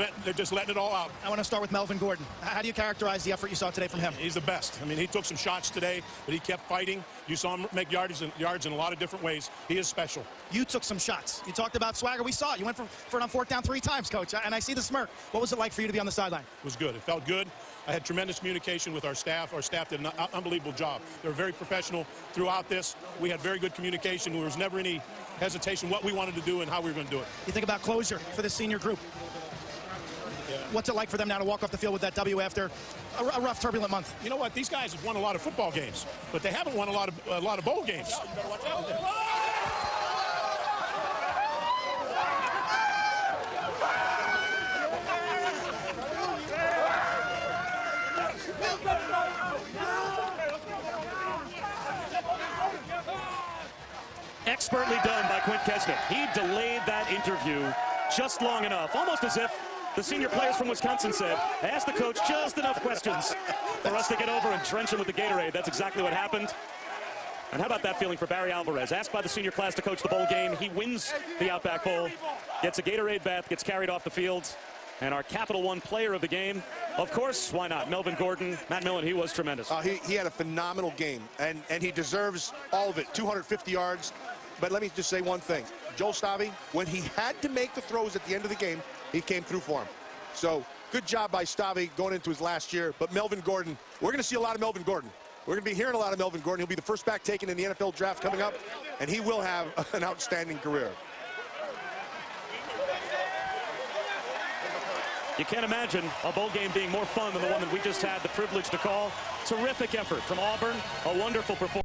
letting it all out. I want to start with Melvin Gordon. How do you characterize the effort you saw today from him? He's the best. I mean, he took some shots today, but he kept fighting. You saw him make yards in a lot of different ways. He is special. You took some shots. You talked about swagger. We saw it. You went for it on 4th down 3 times, Coach, and I see the smirk. What was it like for you to be on the sideline? It was good. It felt good. I had tremendous communication with our staff. Our staff did an unbelievable job. They were very professional throughout this. We had very good communication. There was never any hesitation what we wanted to do and how we were going to do it. You think about closure for the senior group. Yeah. What's it like for them now to walk off the field with that W after a rough, turbulent month? You know what? These guys have won a lot of football games, but they haven't won a lot of bowl games. Yeah, you better watch out. Expertly done by Quinn Kesnick. He delayed that interview just long enough, almost as if the senior players from Wisconsin said, ask the coach just enough questions for us to get over and drench him with the Gatorade. That's exactly what happened. And how about that feeling for Barry Alvarez? Asked by the senior class to coach the bowl game. He wins the Outback Bowl, gets a Gatorade bath, gets carried off the field. And our Capital One player of the game, of course, why not? Melvin Gordon, Matt Millen, he was tremendous. He had a phenomenal game, and he deserves all of it. 250 yards. But let me just say one thing. Joel Stave, when he had to make the throws at the end of the game, he came through for him. So good job by Stave going into his last year. But Melvin Gordon, we're going to see a lot of Melvin Gordon. We're going to be hearing a lot of Melvin Gordon. He'll be the first back taken in the NFL draft coming up, and he will have an outstanding career. You can't imagine a bowl game being more fun than the one that we just had the privilege to call. Terrific effort from Auburn, a wonderful performance.